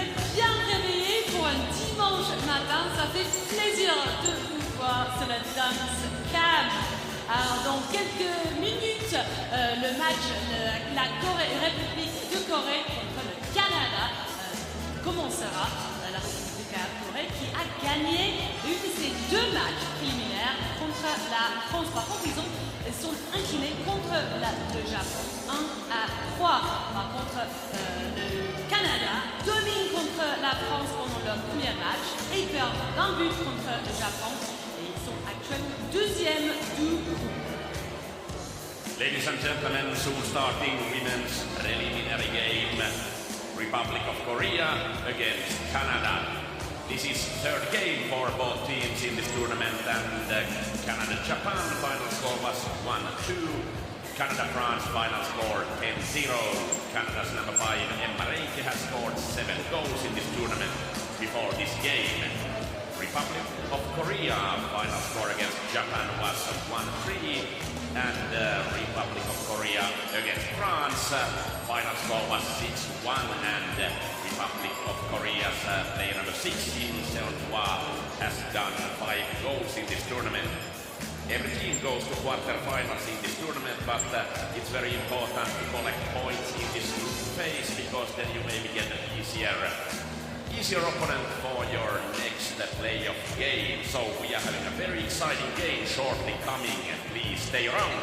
êtes bien réveillés pour un dimanche matin. Ça fait plaisir de vous voir sur la dance cam. Alors, dans quelques minutes, le match, la République de Corée contre le Canada commencera. La République de Corée qui a gagné une de ces deux matchs préliminaires contre la France. Par contre, ils sont inclinés contre le Japon 1-3. Par contre, le Canada domine contre la France pendant leur premier match et ils perdent d'un but contre le Japon. Et ils sont actuellement deuxième du groupe. Ladies and gentlemen, soon starting women's preliminary game. Republic of Korea against Canada. This is third game for both teams in this tournament, and Canada-Japan final score was 1-2. Canada-France final score 10-0. Canada's number 5 Emma Reiki has scored 7 goals in this tournament before this game. Republic of Korea final score against Japan was 1-3, and Republic of Korea against France final score was 6-1, and Republic of Korea's player number 16, Seon-hwa, has done 5 goals in this tournament. Every team goes to quarterfinals in this tournament, but it's very important to collect points in this group phase, because then you maybe get an easier opponent for your next playoff game. So we are having a very exciting game shortly coming. Please stay around.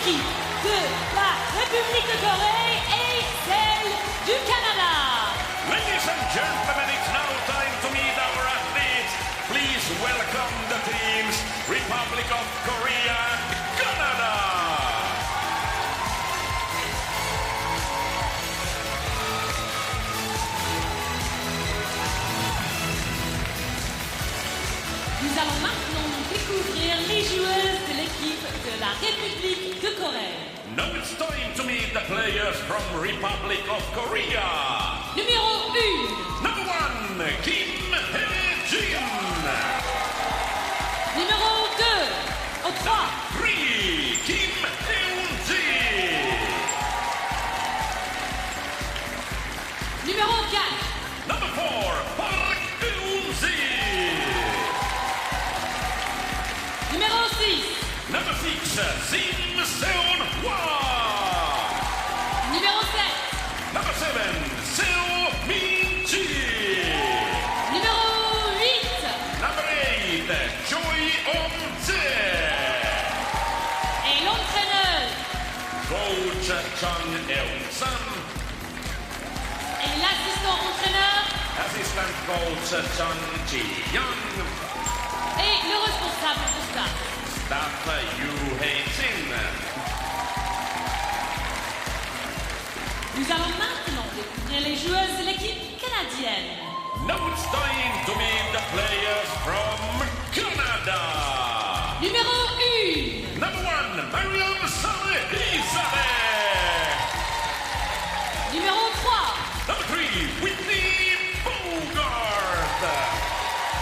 équipe de la République de Corée et celle du Canada. Ladies and gentlemen, it's now time to meet our athletes. Please welcome the teams, Republic of Korea, Canada. Nous allons maintenant découvrir les joueuses de l'équipe de la République de Corée. Now it's time to meet the players from Republic of Korea. Numéro 1. Number 1, Kim Hye-jin. Numéro 2. Au 3. 3, Kim Eun-ji. Numéro 4. Number 4, Park Eun-ji. Numéro 6. Number 6, Sim Seon-hwa. Numéro 7. Number 7, Seo Min-ji. Numéro 8. Number 8, Choi Om-jae. Et l'entraîneur. Coach Chung Eun-san. Et l'assistant entraîneur. Assistant coach Chung Ji-young. Et le responsable du staff. Staff Yoo Hae-jin. Nous allons maintenant découvrir les joueuses de l'équipe canadienne. Now it's time to meet the players from Canada. Numéro 1. Number 1, Mariam Saleh-Izadeh. Numéro 3. Number 3, Whitney Bogart.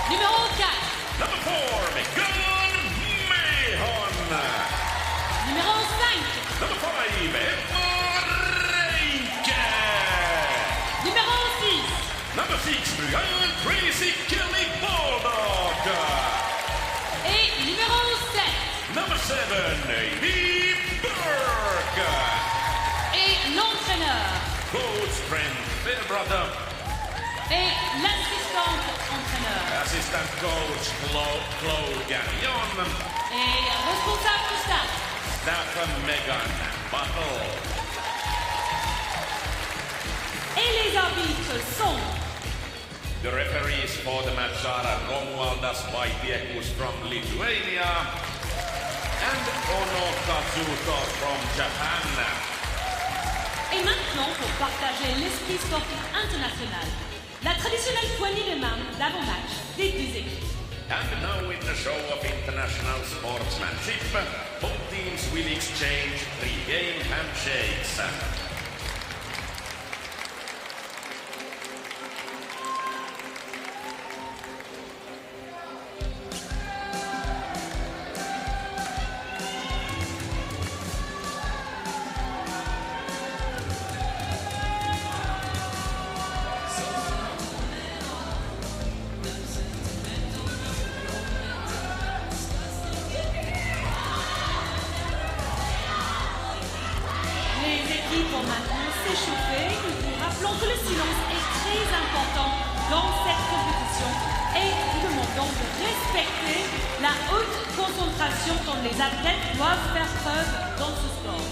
Numéro 4. Number 4, Megan Mahon. Numéro 5. Number 5, Emma Reinke. Numéro 6. Number 6, Brian Tracy Kelly Baldock. Et numéro 7. Number 7, Amy Burke. Et l'entraîneur. Coach Trent Fairbrother. Et l'assistante entraîneur. Assistant coach Claude Gagnon. Et responsable du staff. Staff Megan Buttle. Et les arbitres sont The referees for the match are Romualdas Vaitiekus from Lithuania and Ono Kazuto from Japan. Et maintenant, pour partager l'esprit sportif international, la traditionnelle poignée de main d'avant-match des deux équipes. And now in the show of international sportsmanship, both teams will exchange pre-game handshakes. Pour maintenant s'échauffer, nous vous rappelons que le silence est très important dans cette compétition et nous demandons de respecter la haute concentration dont les athlètes doivent faire preuve dans ce sport.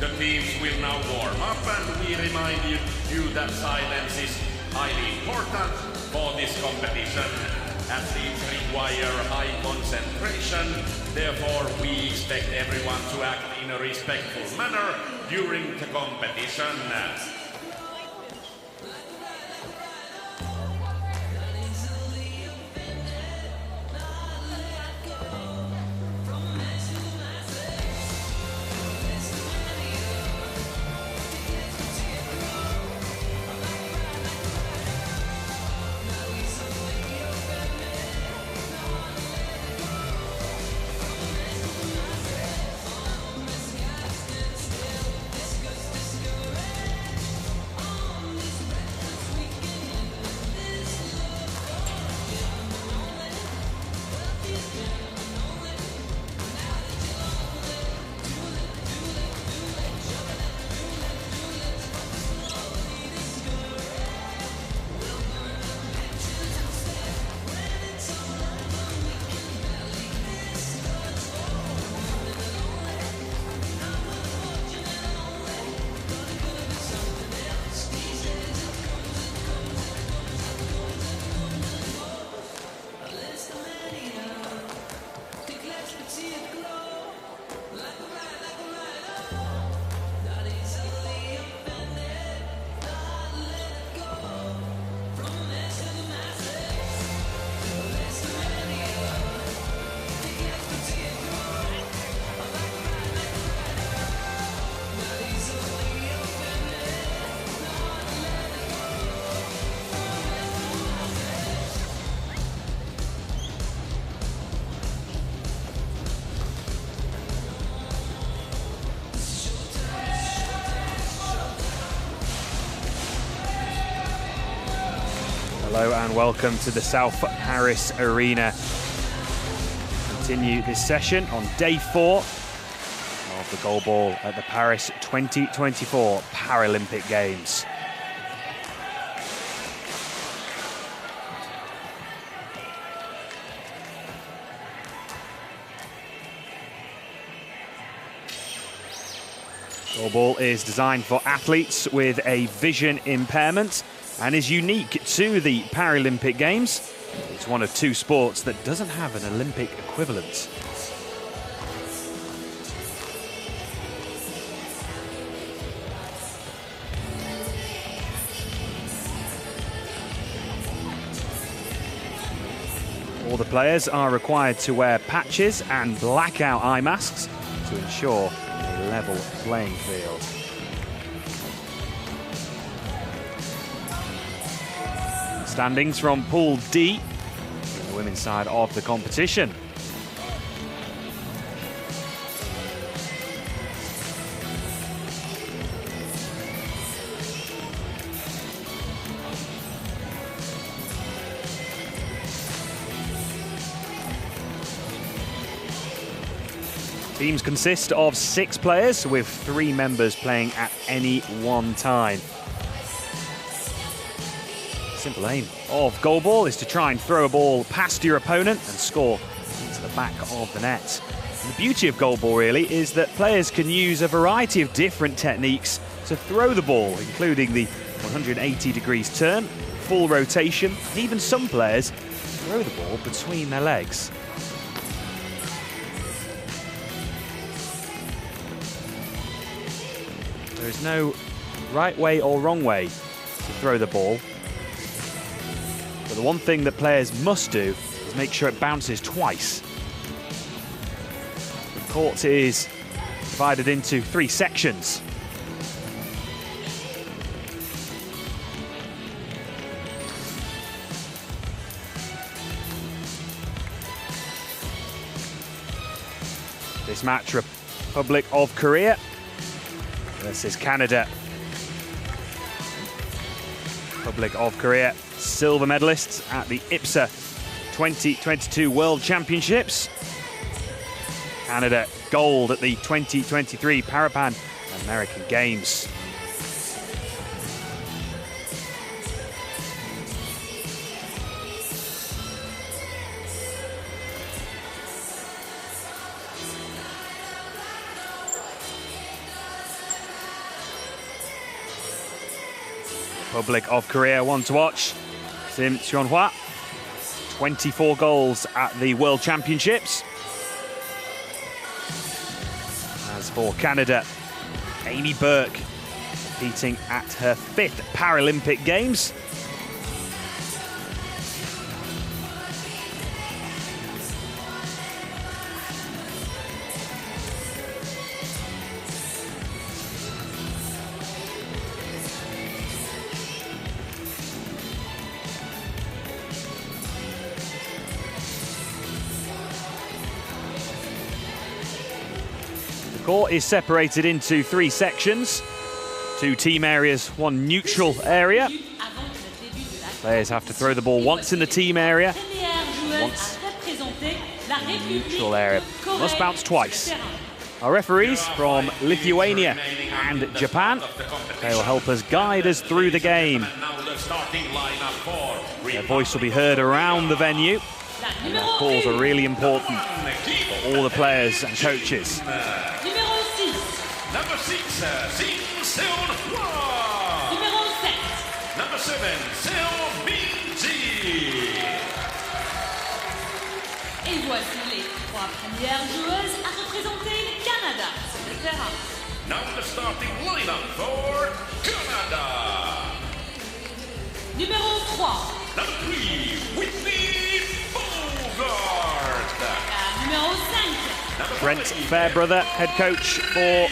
The teams will now warm up and we remind you that silence is highly important for this competition. Athletes require high concentration, therefore we expect everyone to act in a respectful manner during the competition. Hello and welcome to the South Paris Arena. Continue this session on day 4 of the goalball at the Paris 2024 Paralympic Games. Goalball is designed for athletes with a vision impairment and is unique to the Paralympic Games. It's one of 2 sports that doesn't have an Olympic equivalent. All the players are required to wear patches and blackout eye masks to ensure a level playing field. Standings from Pool D, the women's side of the competition. Teams consist of 6 players, with 3 members playing at any one time. Simple aim of goalball is to try and throw a ball past your opponent and score into the back of the net. And the beauty of goalball really is that players can use a variety of different techniques to throw the ball, including the 180 degrees turn, full rotation, and even some players throw the ball between their legs. There is no right way or wrong way to throw the ball. But the one thing that players must do is make sure it bounces twice. The court is divided into 3 sections. This match, Republic of Korea versus Canada. Republic of Korea, silver medalists at the IPSA 2022 World Championships. Canada, gold at the 2023 Pan American Games. Republic of Korea, one to watch. Sim Seonhwa, 24 goals at the World Championships. As for Canada, Amy Burke competing at her 5th Paralympic Games. The court is separated into 3 sections, 2 team areas, 1 neutral area. Players have to throw the ball once in the team area, once in the neutral area. Must bounce twice. Our referees from Lithuania and Japan, they will help us guide us through the game. Their voice will be heard around the venue. And their calls are really important for all the players and coaches. Number 6, Sim Seon-hwa. Numéro 7. Number 7, Seo Min-ji. Et voici les 3 premières joueuses à représenter le Canada sur le terrain. Now the starting lineup for Canada. Numéro 3. Number 3, Whitney Bogart. Numéro 5. Brent Fairbrother, head coach for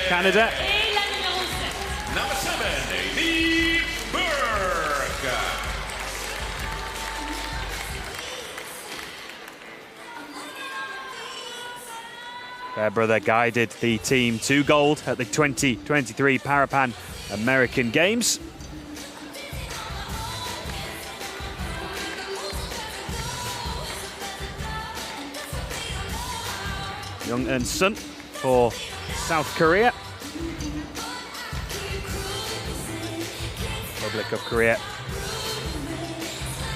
Canada. Et la numéro 7. Number 7, Amy Burke. Fairbrother guided the team to gold at the 2023 Pan American Games. Young-eun Sun for South Korea. Republic of Korea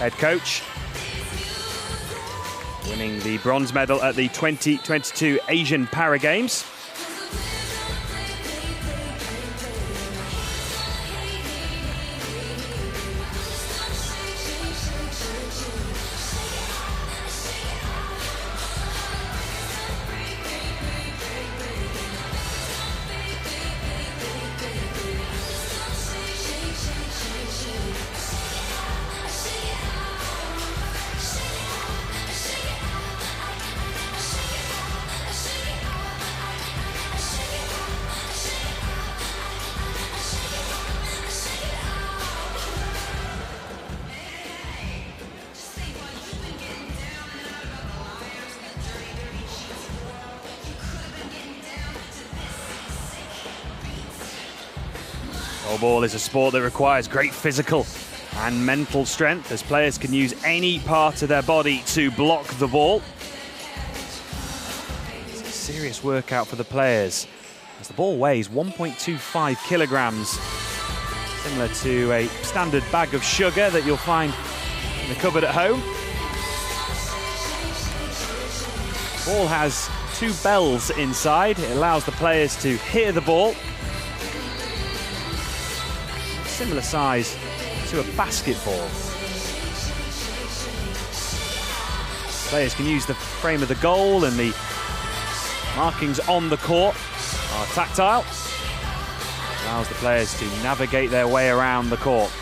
head coach, winning the bronze medal at the 2022 Asian Para Games. Goalball is a sport that requires great physical and mental strength, as players can use any part of their body to block the ball. It's a serious workout for the players, as the ball weighs 1.25 kilograms, similar to a standard bag of sugar that you'll find in the cupboard at home. The ball has 2 bells inside. It allows the players to hear the ball. Similar size to a basketball. Players can use the frame of the goal, and the markings on the court are tactile. Allows the players to navigate their way around the court.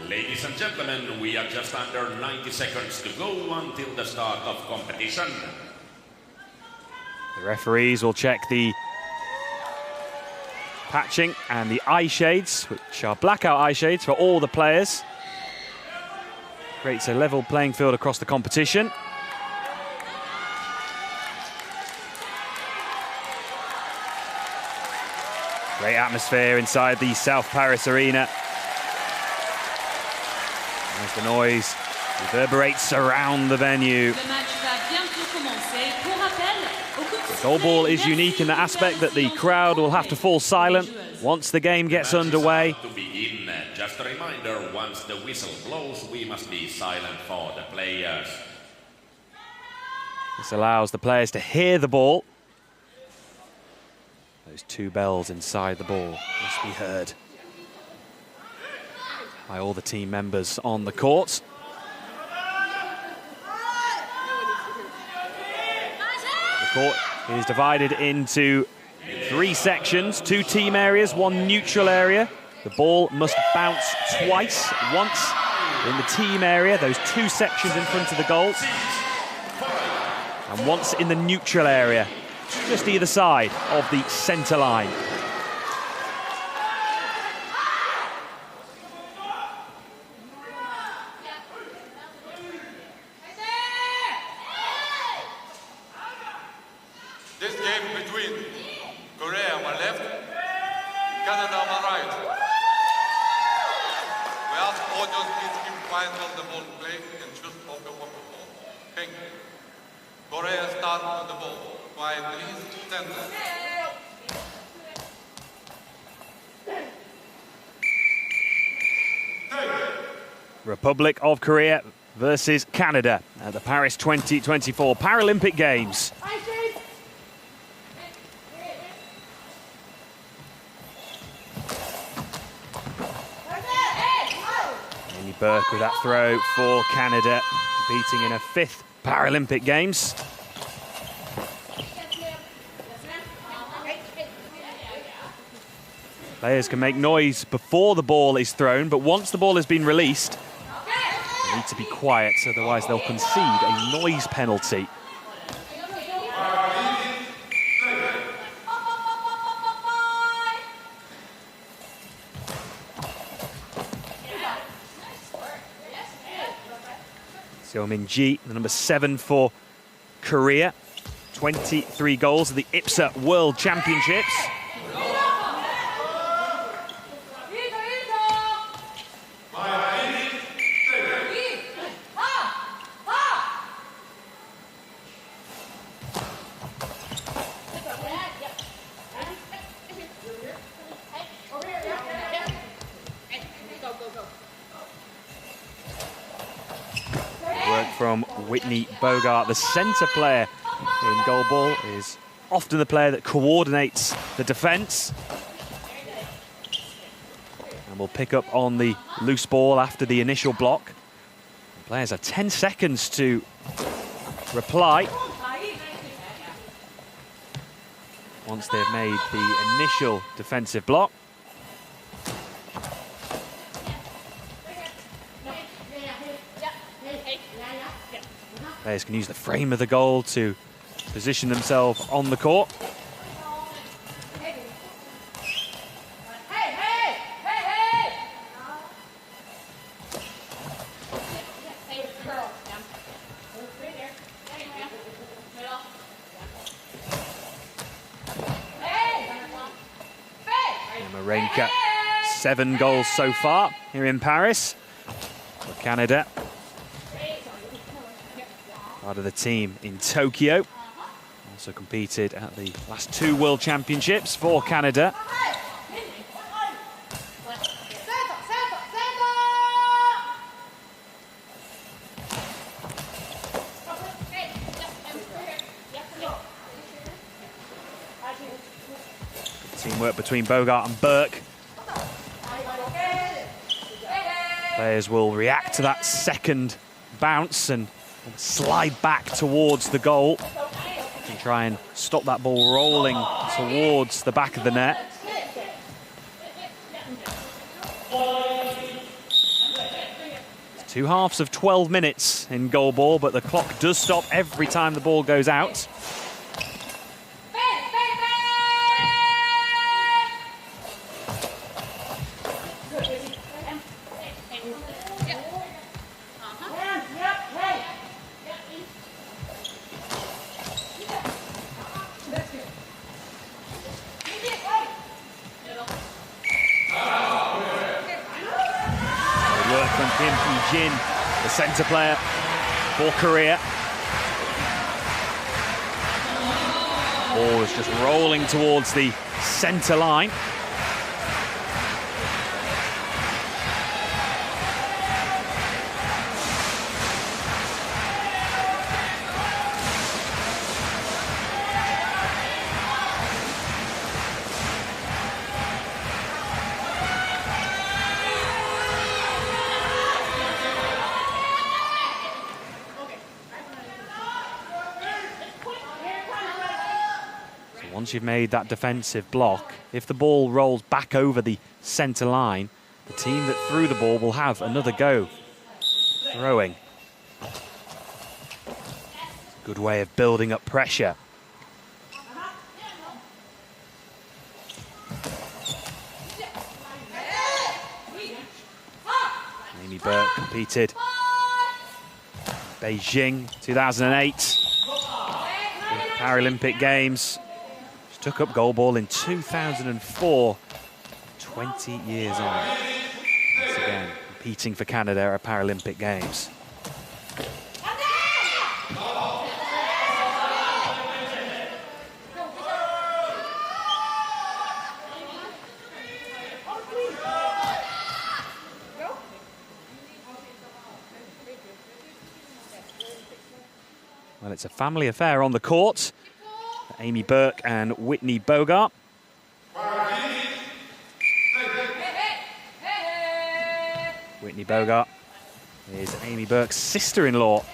Ladies and gentlemen, we are just under 90 seconds to go until the start of competition. The referees will check the patching and the eye shades, which are blackout eye shades for all the players. Creates a level playing field across the competition. Great atmosphere inside the South Paris Arena. As the noise reverberates around the venue. The goalball is unique in the aspect that the crowd will have to fall silent once the game gets underway. To begin, just a reminder, once the whistle blows, we must be silent for the players. This allows the players to hear the ball. Those 2 bells inside the ball must be heard by all the team members on the court. The court is divided into 3 sections, 2 team areas, 1 neutral area. The ball must bounce twice, once in the team area, those 2 sections in front of the goal, and once in the neutral area, just either side of the centre line. This game between Korea on my left, Canada on my right. We ask audience please keep quiet on the ball play and choose of the ball. Pink. Korea start on the ball. Quiet please. Center. Republic of Korea versus Canada at the Paris 2024 Paralympic Games. Burke with that throw for Canada, competing in a 5th Paralympic Games. Players can make noise before the ball is thrown, but once the ball has been released, they need to be quiet, otherwise they'll concede a noise penalty. Min Ji, the number 7 for Korea. 23 goals at the IPSA World Championships. Work from Whitney Bogart, the centre player in goalball, is often the player that coordinates the defence. And will pick up on the loose ball after the initial block. The players have 10 seconds to reply once they've made the initial defensive block. Players can use the frame of the goal to position themselves on the court. Marenka, 7 goals so far here in Paris for Canada. Part of the team in Tokyo. Also competed at the last 2 World Championships for Canada. Teamwork between Bogart and Burke. Players will react to that second bounce and slide back towards the goal and try and stop that ball rolling towards the back of the net. It's 2 halves of 12 minutes in goalball, but the clock does stop every time the ball goes out. The centre player for Korea. Ball is just rolling towards the centre line. Once you've made that defensive block, if the ball rolls back over the centre line, the team that threw the ball will have another go throwing. Good way of building up pressure. Amy Burke competed Beijing 2008 Paralympic Games. Took up goalball in 2004, 20 years on. Once again, competing for Canada at Paralympic Games. Well, it's a family affair on the court. Amy Burke and Whitney Bogart. Whitney Bogart is Amy Burke's sister-in-law.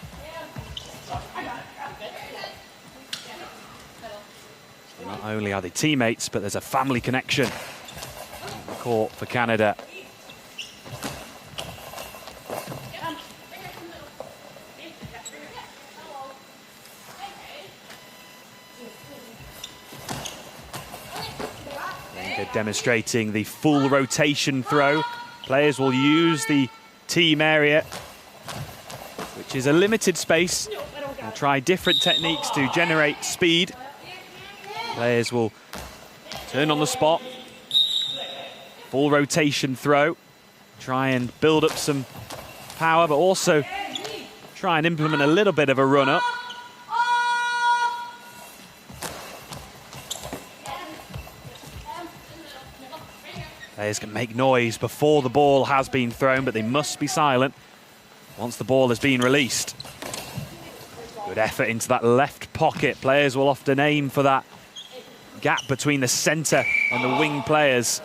So not only are they teammates, but there's a family connection on the court for Canada. Demonstrating the full rotation throw. Players will use the team area, which is a limited space We'll try different techniques to generate speed. Players will turn on the spot. Full rotation throw. Try and build up some power, but also try and implement a little bit of a run-up. Players can make noise before the ball has been thrown, but they must be silent once the ball has been released. Good effort into that left pocket. Players will often aim for that gap between the centre and the wing players.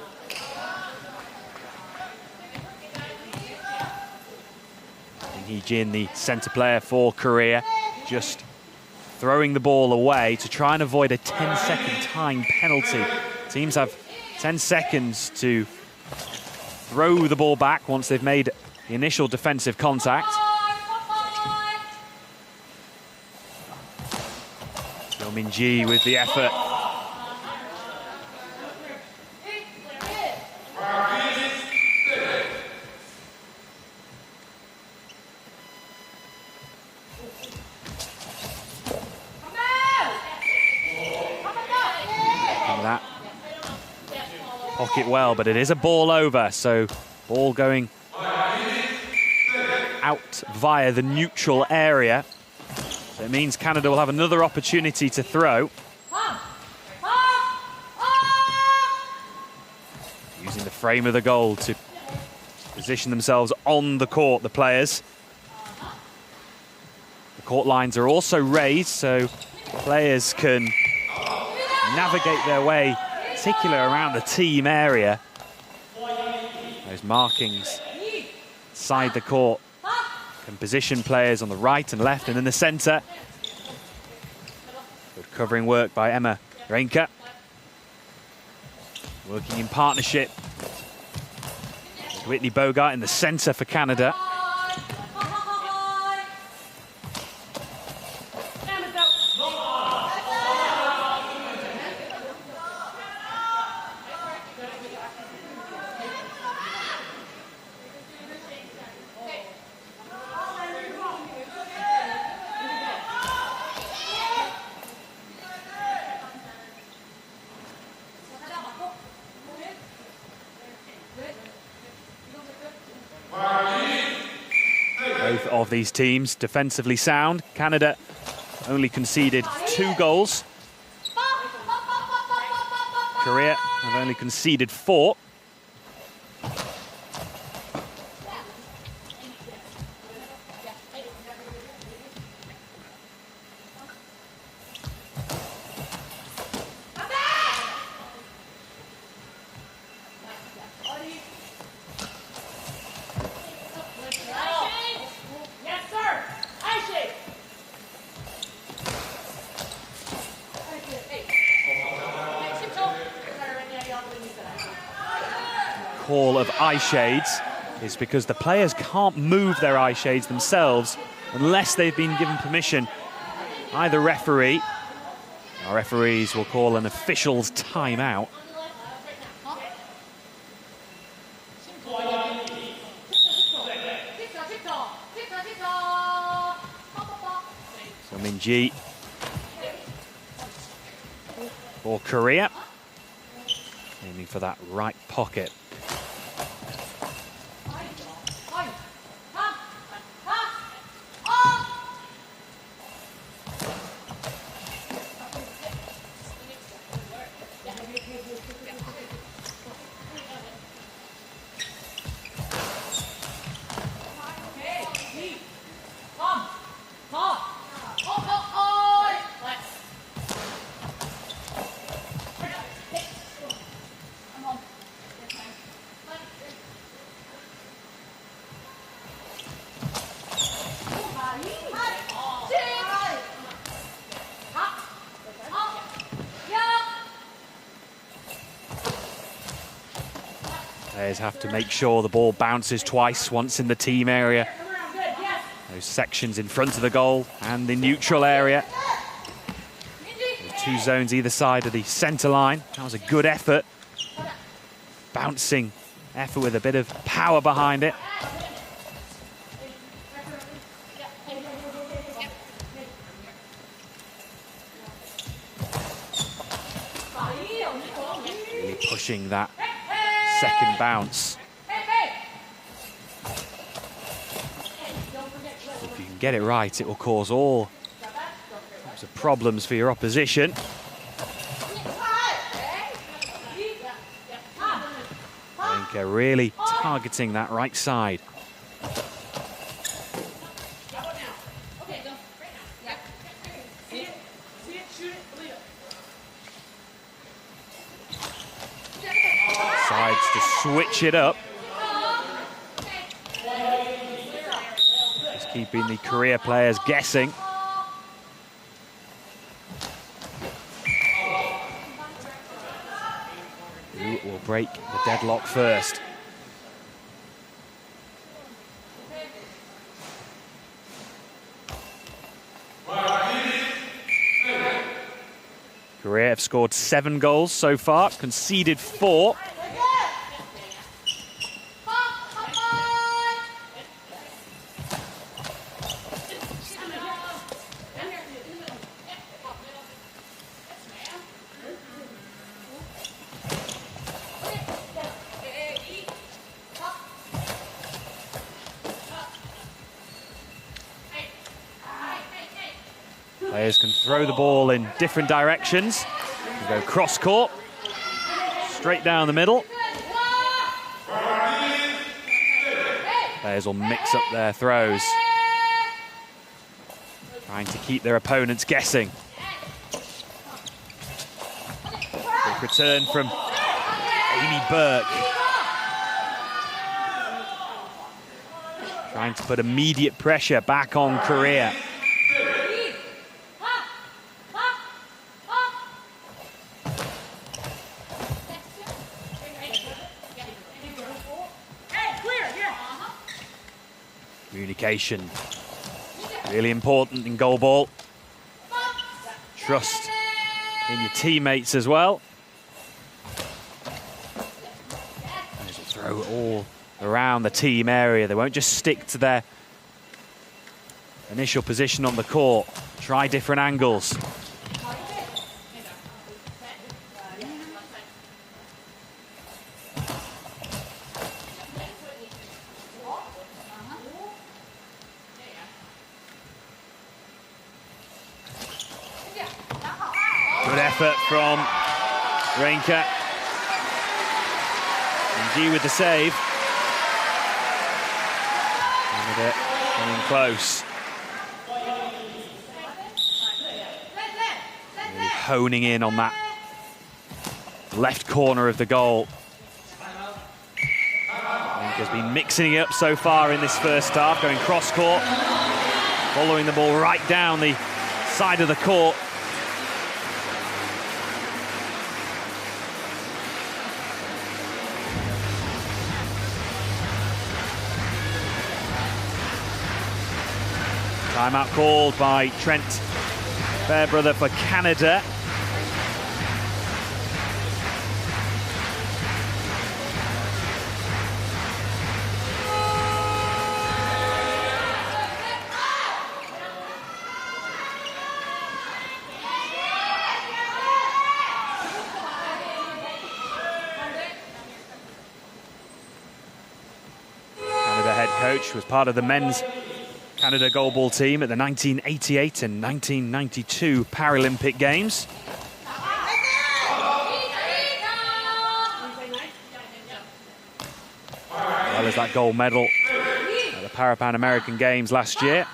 Jin, the centre player for Korea, just throwing the ball away to try and avoid a 10-second time penalty. Teams have 10 seconds to throw the ball back once they've made the initial defensive contact. Min-ji with the effort. That pocket well, but it is a ball over, so ball going out via the neutral area. So it means Canada will have another opportunity to throw. Using the frame of the goal to position themselves on the court, the players. The court lines are also raised, so players can navigate their way, particularly around the team area. Those markings inside the court can position players on the right and left and in the centre. Good covering work by Emma Reinke. Working in partnership with Whitney Bogart in the centre for Canada. Both of these teams defensively sound. Canada only conceded 2 goals. Korea have only conceded 4. Call of eye shades is because the players can't move their eye shades themselves unless they've been given permission by the referee. Our referees will call an official's timeout. So Min-ji for Korea, aiming for that right pocket. Players have to make sure the ball bounces twice, once in the team area. Those sections in front of the goal and the neutral area. There's 2 zones either side of the centre line. That was a good effort. Bouncing effort with a bit of power behind it. Really pushing that second bounce. If you can get it right, it will cause all sorts of problems for your opposition. Renka really targeting that right side. Decides to switch it up. Just keeping the Korea players guessing. Who will break the deadlock first? Korea have scored 7 goals so far, conceded 4. Players can throw the ball in different directions. You go cross court, straight down the middle. Players will mix up their throws, trying to keep their opponents guessing. Quick return from Amy Burke. Trying to put immediate pressure back on Korea. Communication, really important in goalball. Trust in your teammates as well. As you throw all around the team area, they won't just stick to their initial position on the court. Try different angles. Good effort from Renka. And G with the save. Canada coming close. Really honing in on that left corner of the goal. Renka's been mixing it up so far in this first half, going cross court, following the ball right down the side of the court. Timeout called by Trent Fairbrother for Canada. Canada head coach was part of the men's Canada goalball team at the 1988 and 1992 Paralympic Games. As well as that gold medal at the Parapan American Games last year.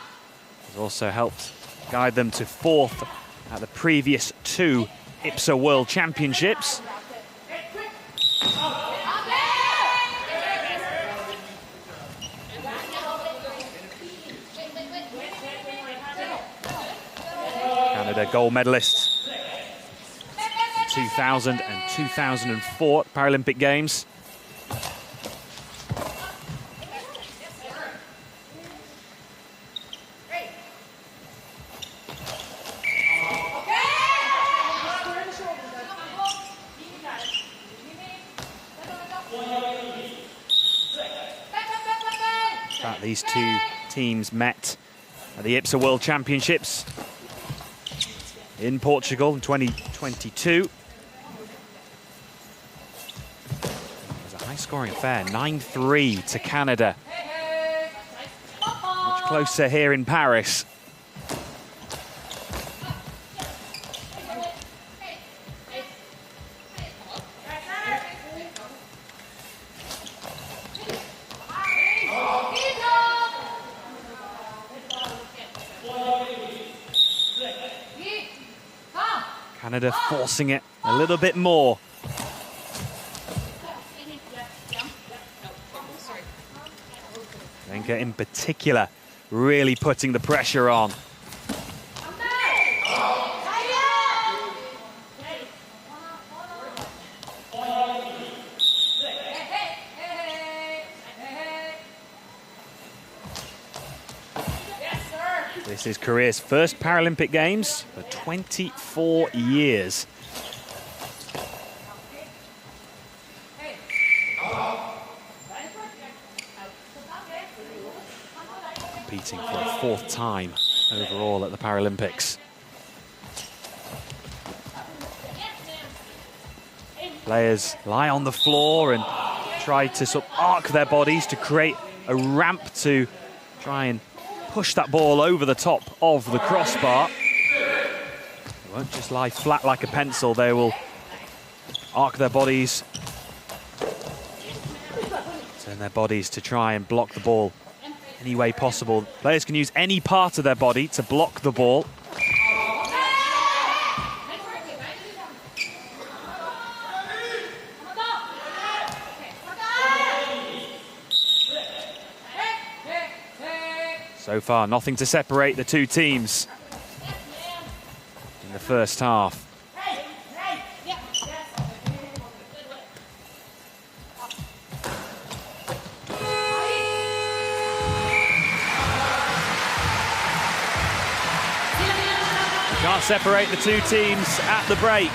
Has also helped guide them to 4th at the previous 2 IPSA World Championships. Canada gold medalists in 2000 and 2004 Paralympic Games. In fact, these 2 teams met at the IPSA World Championships in Portugal in 2022. High-scoring affair, 9-3 to Canada. Much closer here in Paris. Canada forcing it a little bit more. Renka in particular really putting the pressure on. This is Korea's first Paralympic Games for 24 years. Competing for a fourth time overall at the Paralympics. Players lie on the floor and try to sort of arc their bodies to create a ramp to try and push that ball over the top of the crossbar. They won't just lie flat like a pencil, they will arc their bodies, turn their bodies to try and block the ball any way possible. Players can use any part of their body to block the ball. So far, nothing to separate the two teams in the first half. Can't separate the two teams at the break.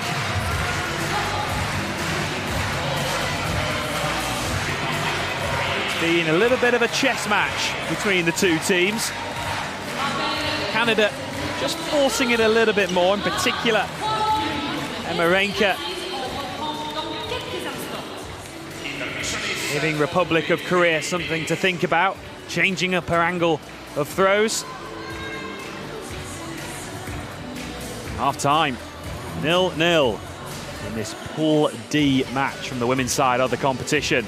It's been a little bit of a chess match between the two teams. Canada just forcing it a little bit more, in particular Renka giving Republic of Korea something to think about, changing up her angle of throws. Half-time, 0-0 in this Pool D match from the women's side of the competition.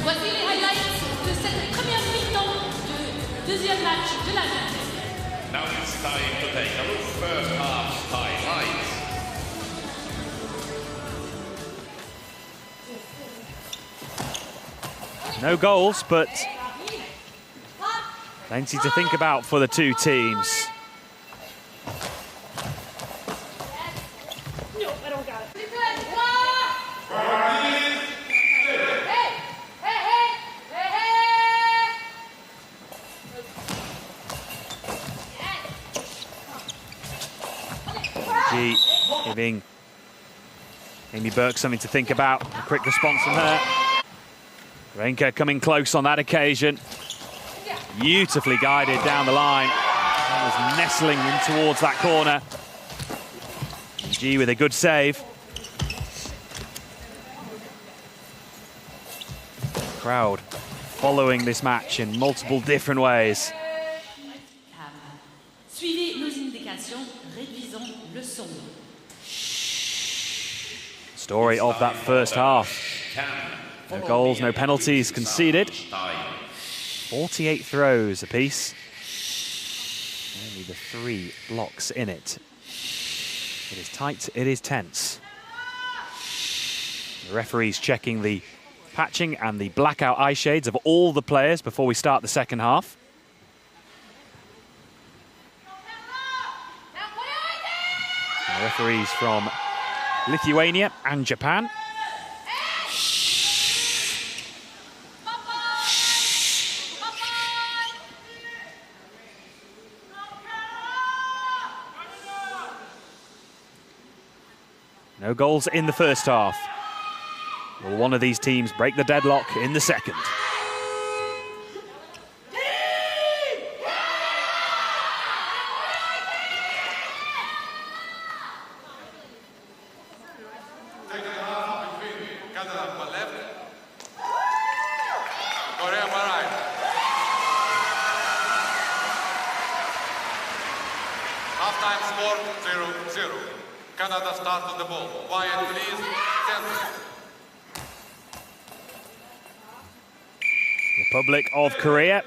Voici les highlights de cette première mi-temps du deuxième match de la journée. Now it's time to take a look first half highlights. No goals, but plenty to think about for the two teams. Giving Amy Burke something to think about. A quick response from her. Renka coming close on that occasion. Beautifully guided down the line. And was nestling in towards that corner. EGY with a good save. Crowd following this match in multiple different ways. Suivez nos indications, réduisons le son. Story of that first half. No goals, no penalties conceded. 48 throws apiece. Only the 3 blocks in it. It is tight, it is tense. The referee's checking the patching and the blackout eye shades of all the players before we start the second half. And the referees from Lithuania and Japan. No goals in the first half. Will one of these teams break the deadlock in the second? Half-time score 0-0. Canada starts the ball. Quiet, please. Center. Republic of Korea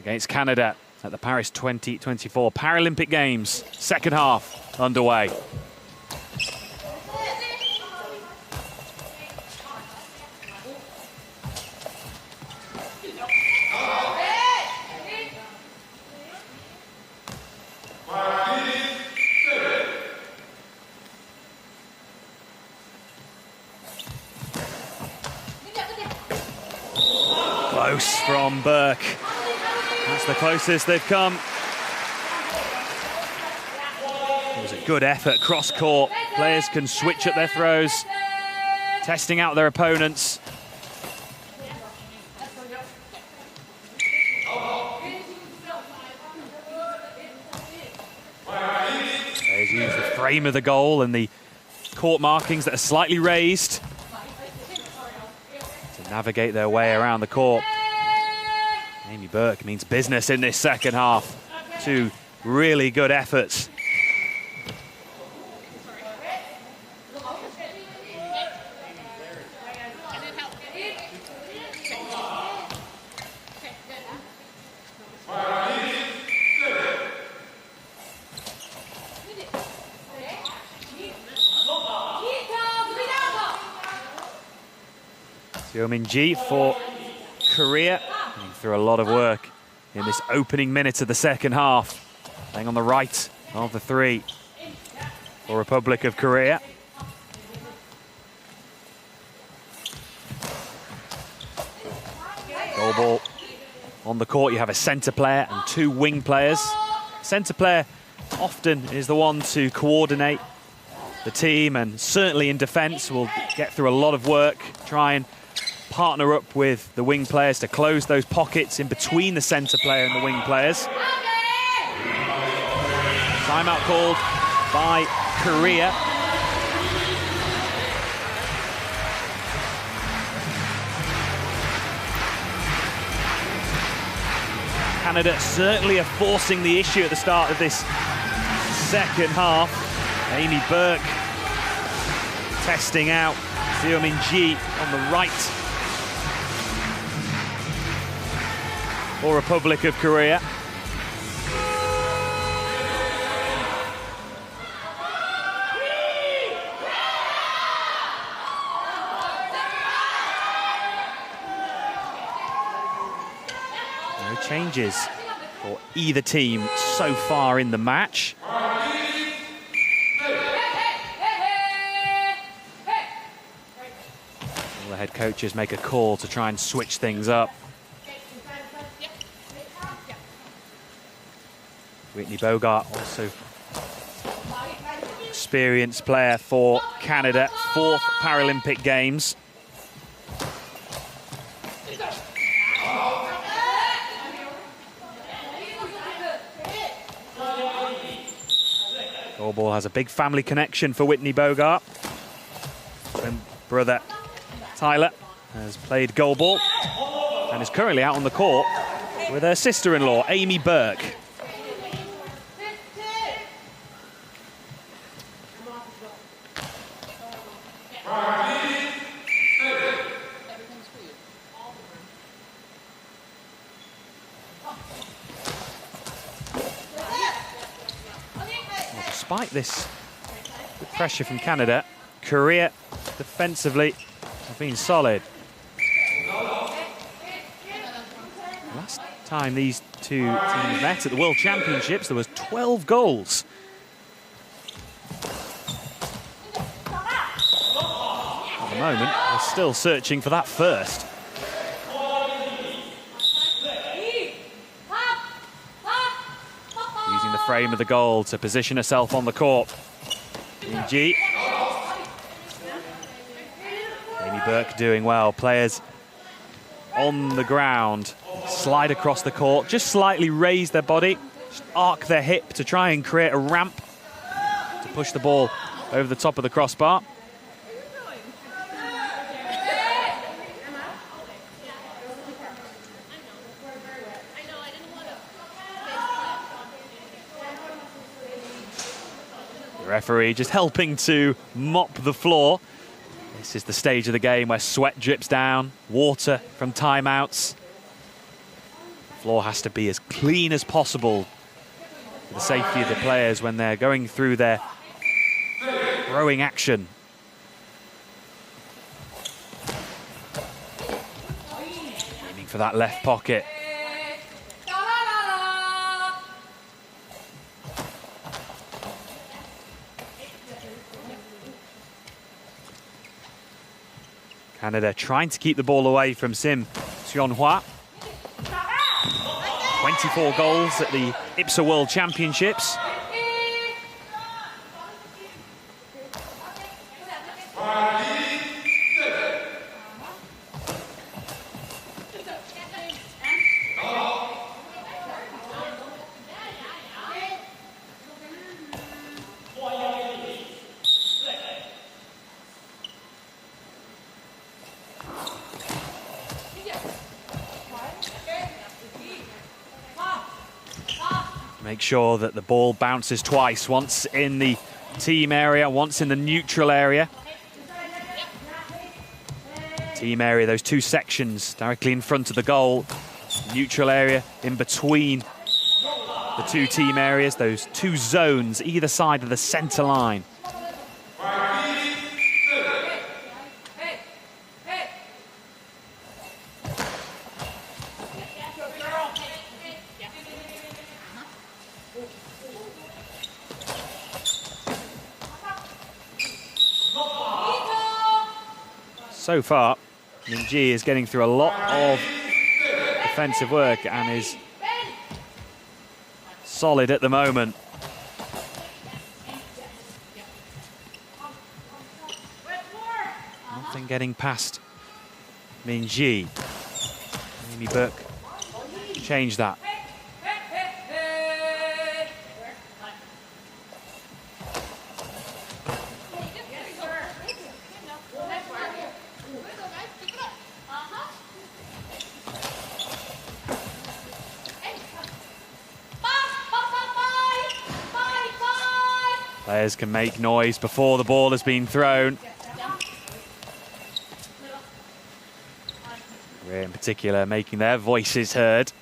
against Canada at the Paris 2024 Paralympic Games. Second half underway. Close from Burke. That's the closest they've come. It was a good effort cross court. Players can switch at their throws, testing out their opponents. Players use the frame of the goal and the court markings that are slightly raised to navigate their way around the court. Amy Burke means business in this second half. Two really good efforts. Seo-min-ji for Korea. Through a lot of work in this opening minute of the second half. Playing on the right of the three for Republic of Korea. Goalball on the court. You have a centre player and two wing players. Centre player often is the one to coordinate the team, and certainly in defence will get through a lot of work, try and partner up with the wing players to close those pockets in between the centre player and the wing players. Timeout called by Korea. Canada certainly are forcing the issue at the start of this second half. Amy Burke testing out Seo-min-ji on the right for Republic of Korea. No changes for either team so far in the match. All the head coaches make a call to try and switch things up. Whitney Bogart, also experienced player for Canada, 4th Paralympic Games. Goalball has a big family connection for Whitney Bogart. And brother Tyler has played goalball and is currently out on the court with her sister-in-law, Amy Burke. Despite this good pressure from Canada, Korea defensively have been solid. Last time these two teams met at the World Championships, there was 12 goals. At the moment, we're still searching for that first. Using the frame of the goal to position herself on the court. EGY. Amy Burke doing well. Players on the ground, slide across the court, just slightly raise their body, just arc their hip to try and create a ramp to push the ball over the top of the crossbar. The referee just helping to mop the floor. This is the stage of the game where sweat drips down, water from timeouts. The floor has to be as clean as possible for the safety of the players when they're going through their throwing action. Aiming for that left pocket. Canada trying to keep the ball away from Sim Sionhua. 24 goals at the IPSA World Championships. Make sure that the ball bounces twice, once in the team area, once in the neutral area. Team area, those two sections directly in front of the goal. Neutral area in between the two team areas, those two zones either side of the centre line. So far, Minji is getting through a lot of defensive work and is solid at the moment. Nothing getting past Minji. Amy Burke changed that. Players can make noise before the ball has been thrown. Korea in particular making their voices heard.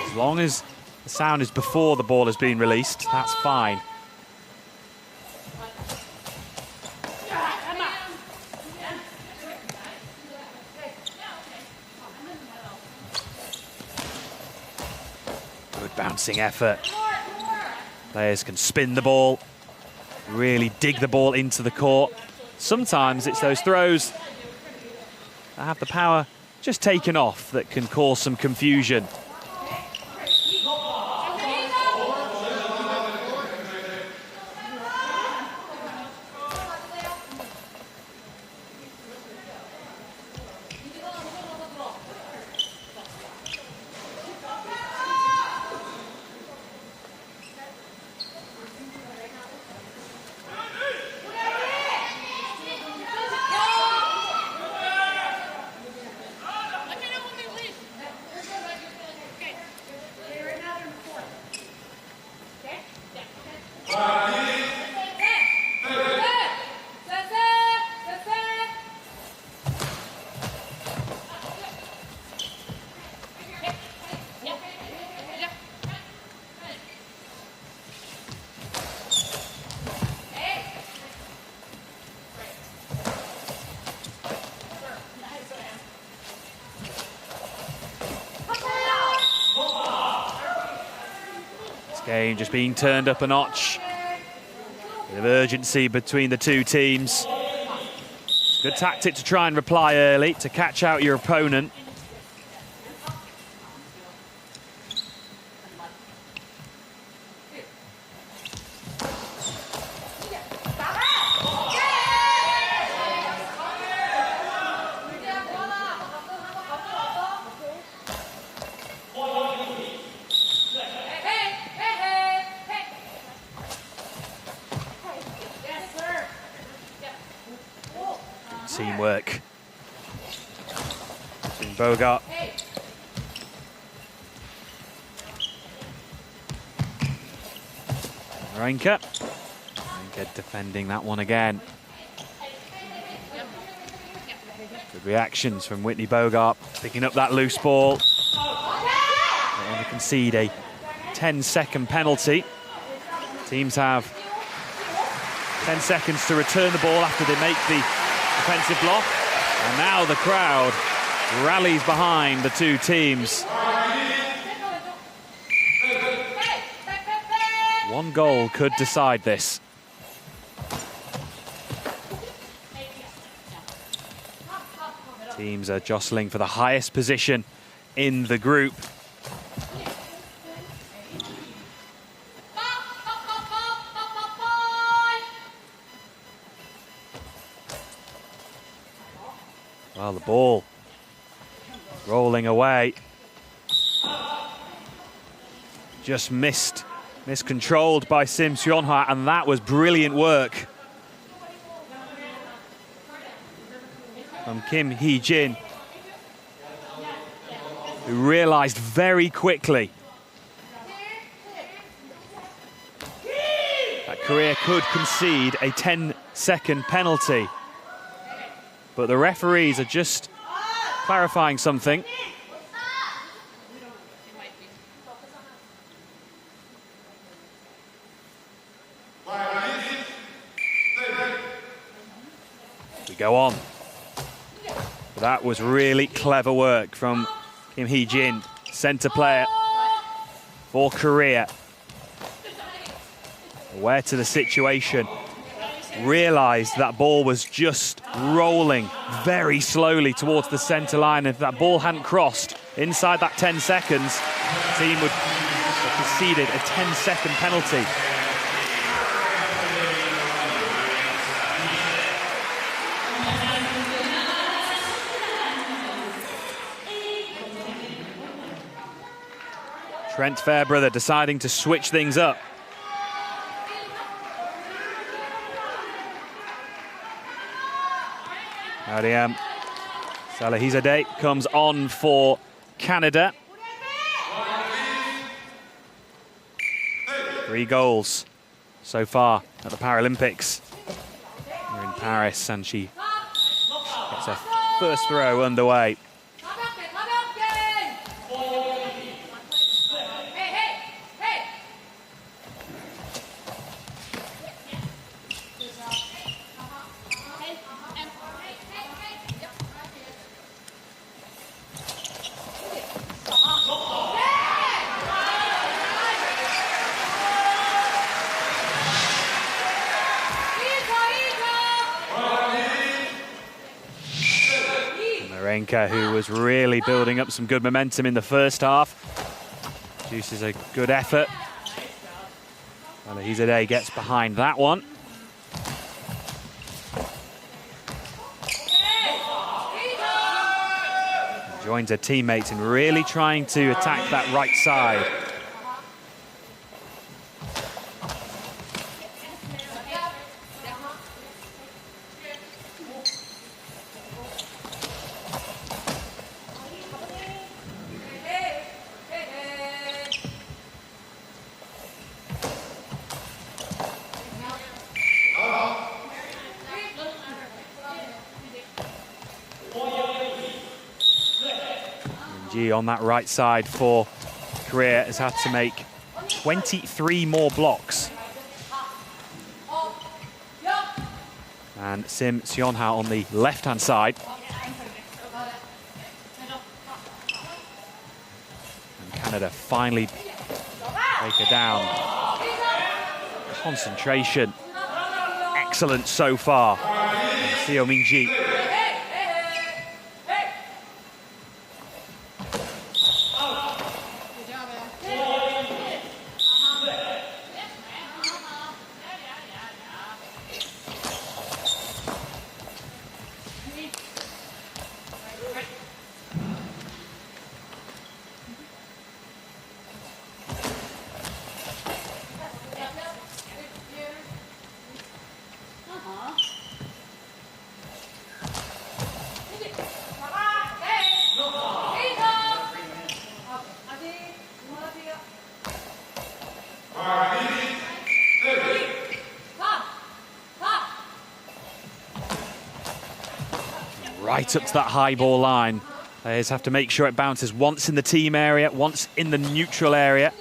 As long as the sound is before the ball has been released, that's fine. Good bouncing effort. Players can spin the ball, really dig the ball into the court. Sometimes it's those throws that have the power just taken off that can cause some confusion. Game just being turned up a notch. Bit of urgency between the two teams. Good tactic to try and reply early, to catch out your opponent. teamwork. Between Bogart. Renka defending that one again. Good reactions from Whitney Bogart, picking up that loose ball. They want to concede a 10-second penalty. Teams have 10 seconds to return the ball after they make the defensive block. And now the crowd rallies behind the two teams. One goal could decide this. Teams are jostling for the highest position in the group. Well, the ball rolling away. Just miscontrolled by Sim Seonhwa, and that was brilliant work from Kim Hee-jin, who realised very quickly that Korea could concede a 10-second penalty. But the referees are just clarifying something. We go on. But that was really clever work from Kim Hee-jin, centre player for Korea. Aware to the situation, realised that ball was just rolling very slowly towards the centre line. If that ball hadn't crossed inside that 10 seconds, the team would have conceded a 10-second penalty. Trent Fairbrother deciding to switch things up. Mariam Salahizadeh comes on for Canada. 3 goals so far at the Paralympics. We're in Paris, and she gets her first throw underway. Who was really building up some good momentum in the first half. Produces a good effort. Salahizadeh gets behind that one. Joins her teammates in really trying to attack that right side. On that right side for Korea has had to make 23 more blocks. And Sim Seonha on the left-hand side. And Canada finally take her down. Concentration, excellent so far. Seo Min-ji. right up to that high ball line. Players have to make sure it bounces once in the team area, once in the neutral area.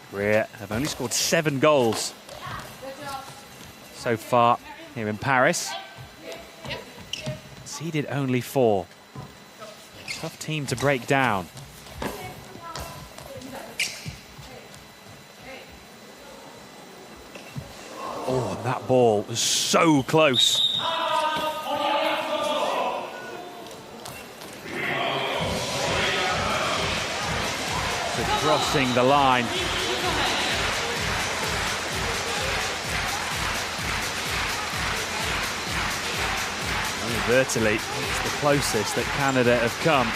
Korea have only scored 7 goals so far here in Paris. Conceded only 4. Tough team to break down. Oh, and that ball was so close. So crossing the line. Inadvertently, it's the closest that Canada have come.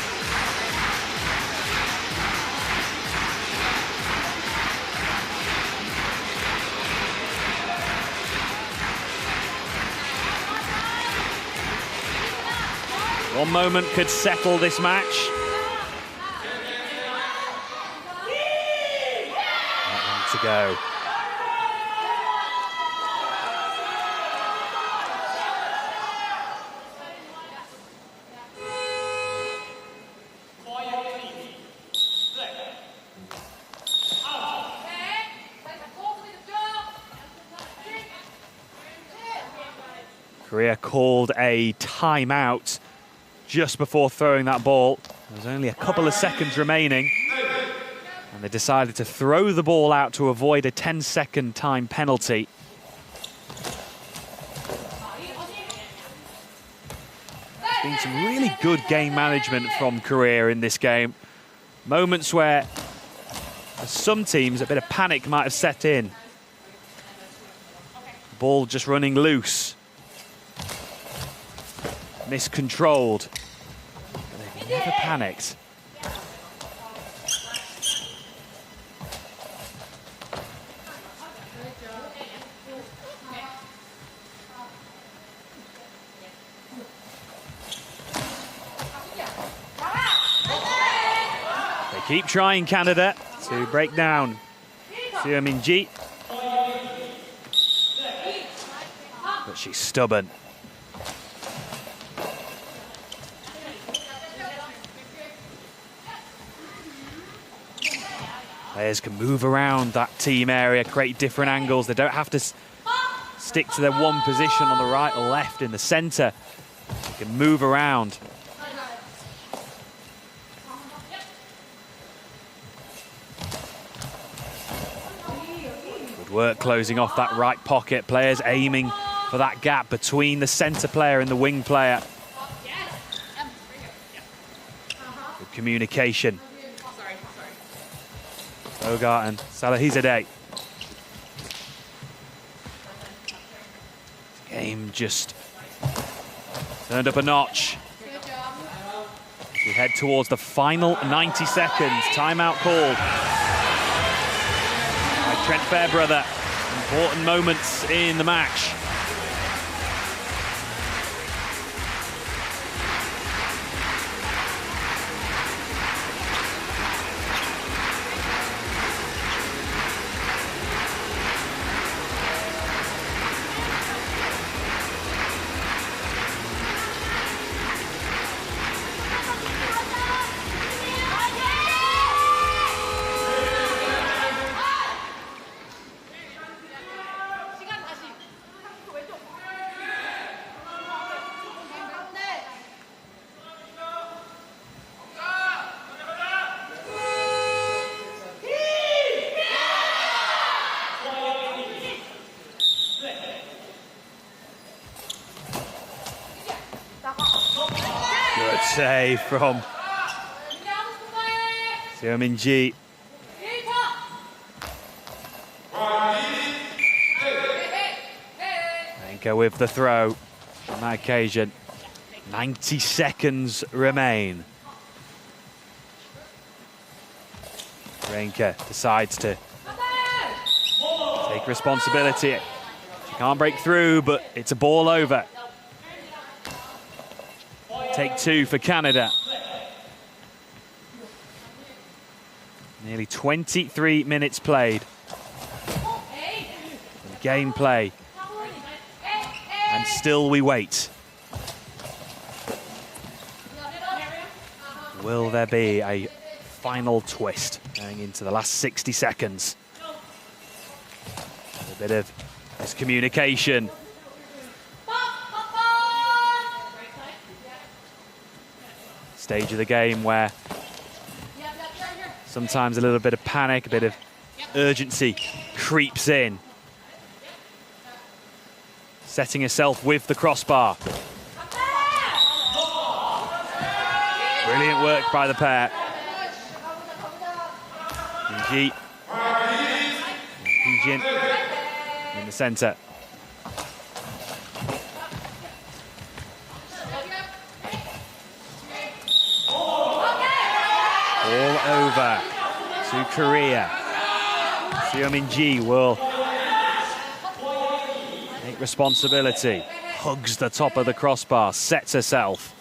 One moment could settle this match. Not long to go. Korea called a timeout just before throwing that ball. There was only a couple of seconds remaining, and they decided to throw the ball out to avoid a 10-second time penalty. There's been some really good game management from Korea in this game. Moments where, for some teams, a bit of panic might have set in. Ball just running loose. Miscontrolled. They've never panicked. They keep trying, Canada, to break down Min-ji. But she's stubborn. Players can move around that team area, create different angles. They don't have to stick to their one position on the right or left in the centre. They can move around. Good work closing off that right pocket. Players aiming for that gap between the centre player and the wing player. Good communication. Bogart and Salahizadeh. Game just turned up a notch. As we head towards the final 90 seconds. Timeout called by Trent Fairbrother. Important moments in the match. Save from Min-ji. Renka with the throw on that occasion. 90 seconds remain. Renka decides to take responsibility. She can't break through, but it's a ball over. Take 2 for Canada. Nearly 23 minutes played. Gameplay. And still we wait. Will there be a final twist going into the last 60 seconds? A bit of miscommunication. Stage of the game where sometimes a little bit of panic, a bit of urgency creeps in. Setting herself with the crossbar. Brilliant work by the pair. EGY in the centre. All over to Korea. Seomin-ji will take responsibility. Hugs the top of the crossbar, sets herself.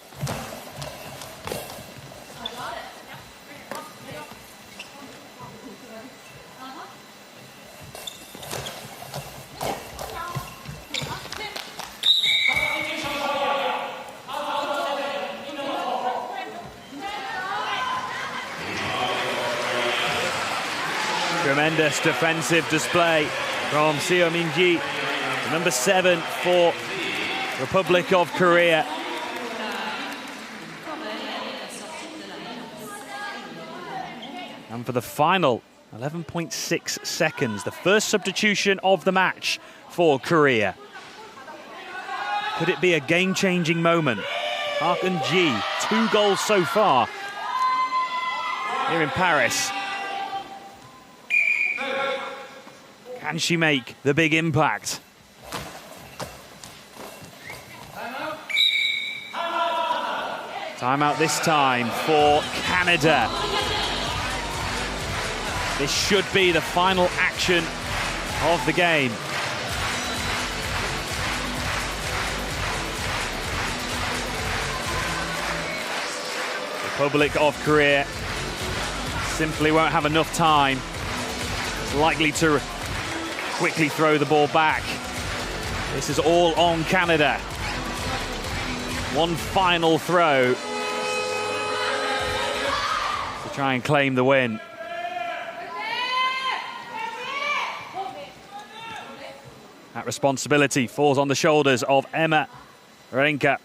Tremendous defensive display from Seomin-ji, number 7 for Republic of Korea. And for the final 11.6 seconds, the first substitution of the match for Korea. Could it be a game-changing moment? Park Eun-ji, 2 goals so far here in Paris. Can she make the big impact? Timeout this time for Canada. This should be the final action of the game. Republic of Korea simply won't have enough time. It's likely to quickly throw the ball back. This is all on Canada. One final throw to try and claim the win. That responsibility falls on the shoulders of Emma Renka.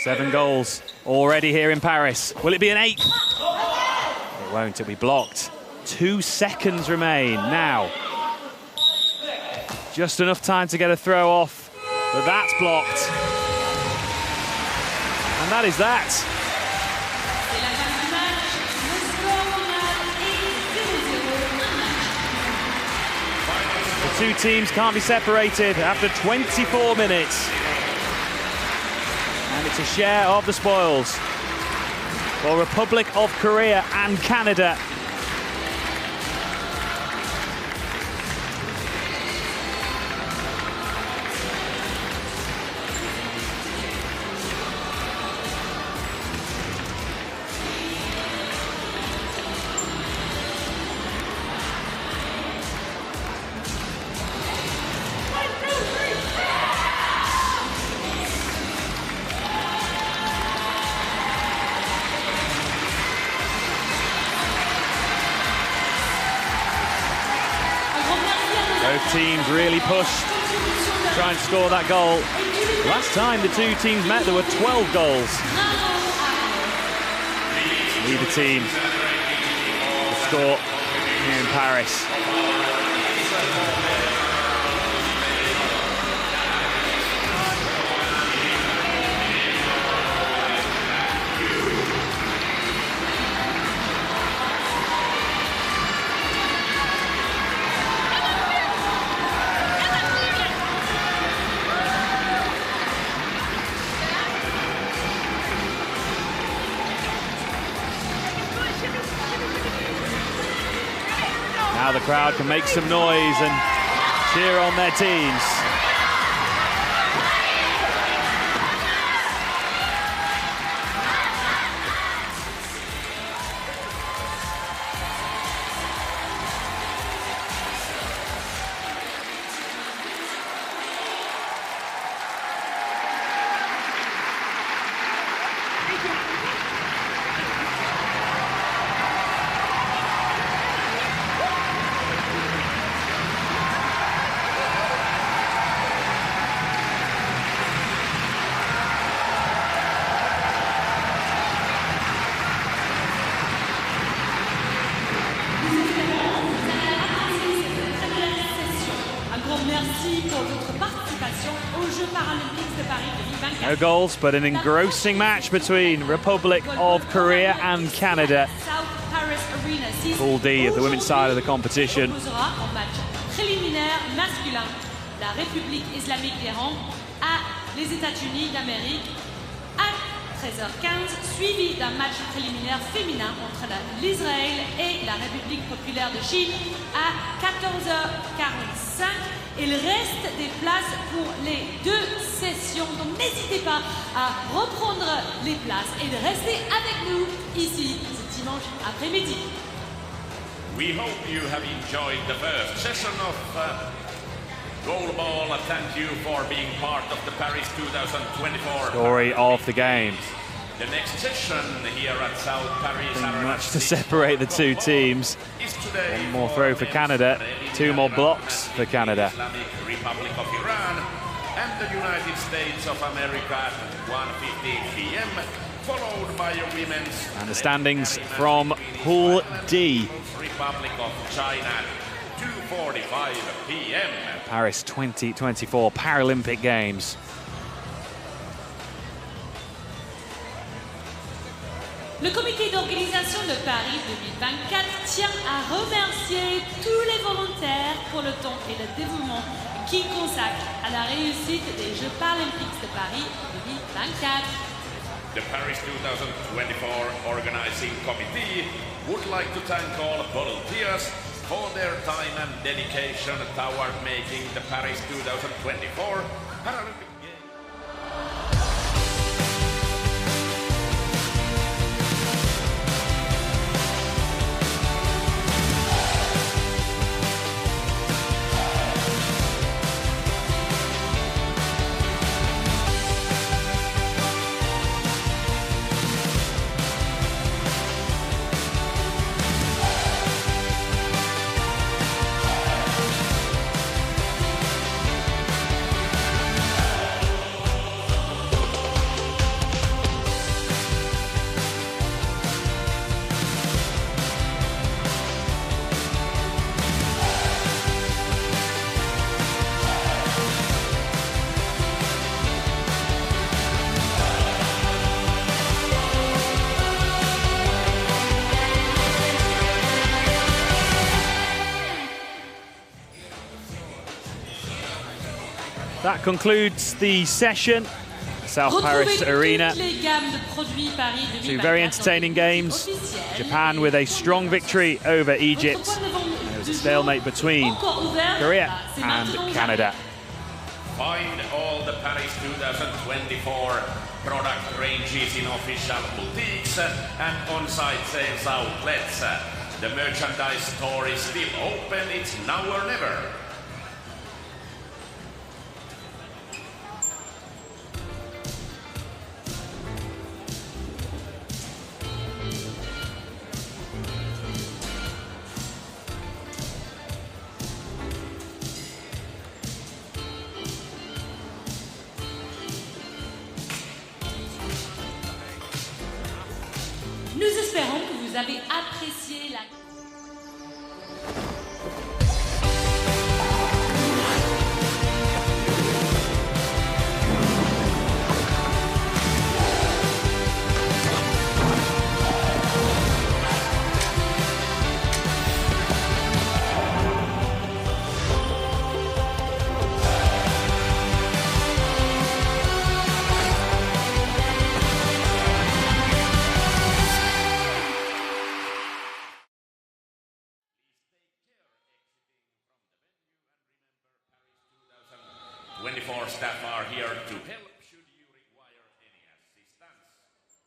Seven goals already here in Paris. Will it be an 8th? It won't, it'll be blocked. 2 seconds remain now. Just enough time to get a throw off, but that's blocked. And that is that. The 2 teams can't be separated after 24 minutes. And it's a share of the spoils for Republic of Korea and Canada. Both teams really pushed to try and score that goal. Last time the 2 teams met, there were 12 goals. Neither team will score here in Paris. Now the crowd can make some noise and cheer on their teams. Merci pour votre participation aux Jeux Paralympiques de Paris 2024. No goals, but an engrossing match between Republic of Korea and Canada. Pool D of the women's side of the competition. Opposera en match préliminaire masculin la République islamique d'Iran à les États-Unis d'Amérique à 13h15, suivi d'un match préliminaire féminin entre l'Israël et la République populaire de Chine à 14h45. Il reste des places pour les deux sessions, donc n'hésitez pas à reprendre les places et de rester avec nous ici ce dimanche après-midi. We hope you have enjoyed the first session of Goalball. Thank you for being part of the Paris 2024 Story of the games. The next session here at South Paris Much to separate the two teams. One more throw for Canada, two more blocks for Canada. Islamic Republic of Iran and the United States of America at 1:15 p.m. followed by a women's And the standings from Pool D. Republic of China at 2:45 p.m. Paris 2024 Paralympic Games. Le comité d'organisation de Paris 2024 tient à remercier tous les volontaires pour le temps et le dévouement qu'ils consacrent à la réussite des Jeux Paralympiques de Paris 2024. The Paris 2024 organizing committee would like to thank all volunteers for their time and dedication toward making the Paris 2024 Paralympic Games. That concludes the session. South Paris Arena. Two very entertaining games. Japan with a strong victory over Egypt. And it was a stalemate between Korea and Canada. Find all the Paris 2024 product ranges in official boutiques and on-site sales outlets. The merchandise store is still open. It's now or never. Nous espérons que vous avez apprécié la... Staff are here to help should you require any assistance.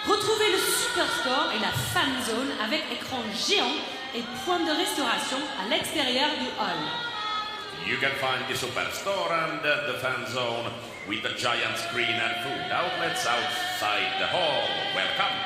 Retrouvez le Superstore et la Fan Zone avec écran géant et point de restauration à l'extérieur du hall. You can find the Superstore and the Fan Zone with the giant screen and food outlets outside the hall. Welcome.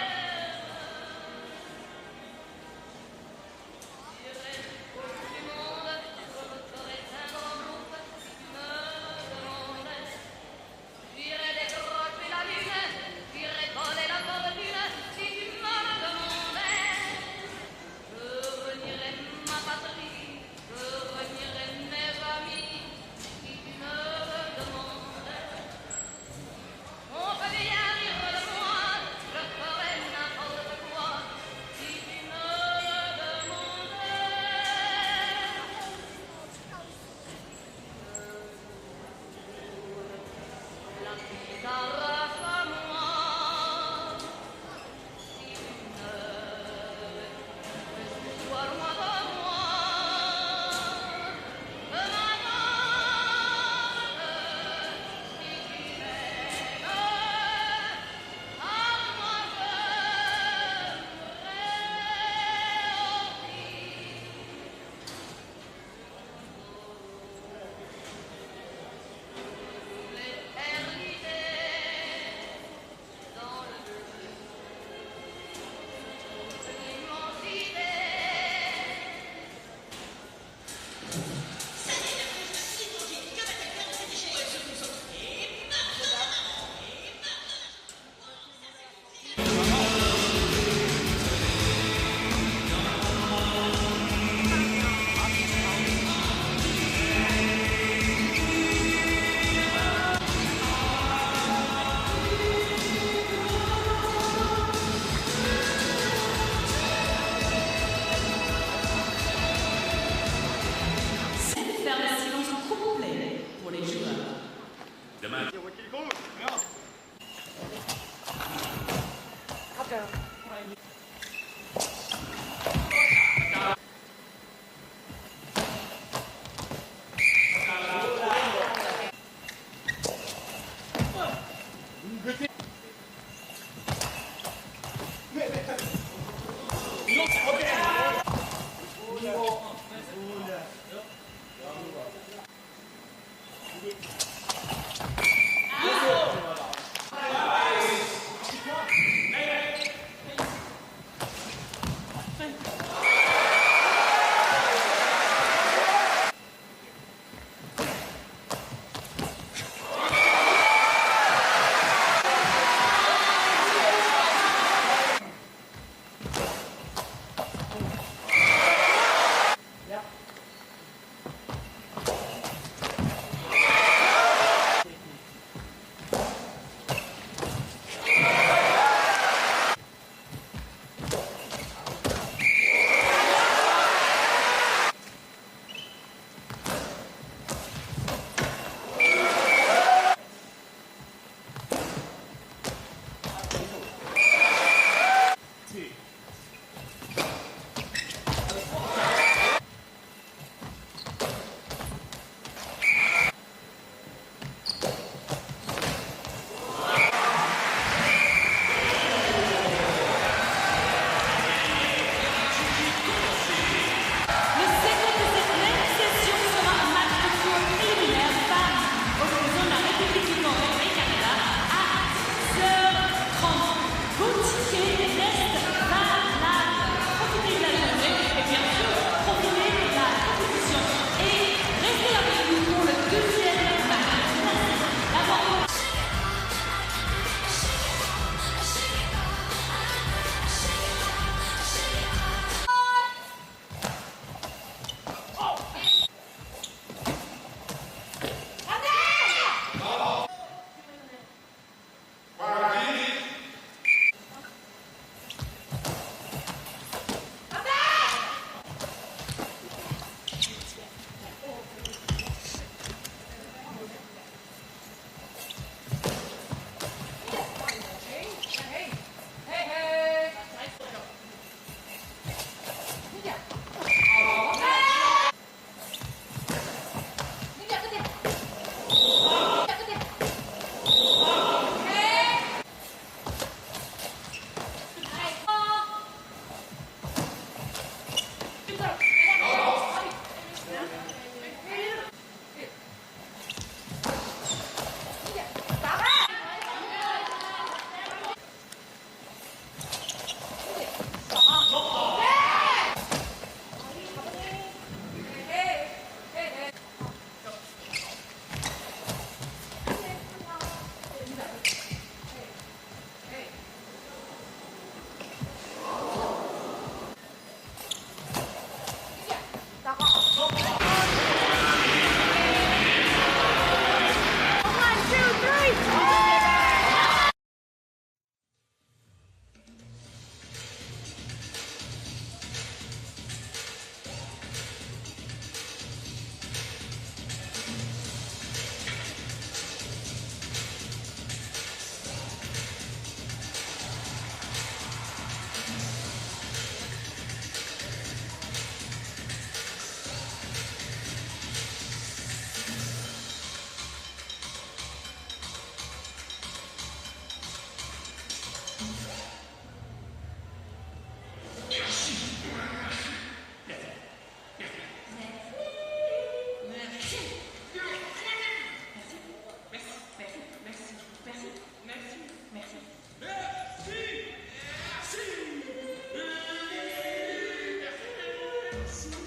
Paralympics.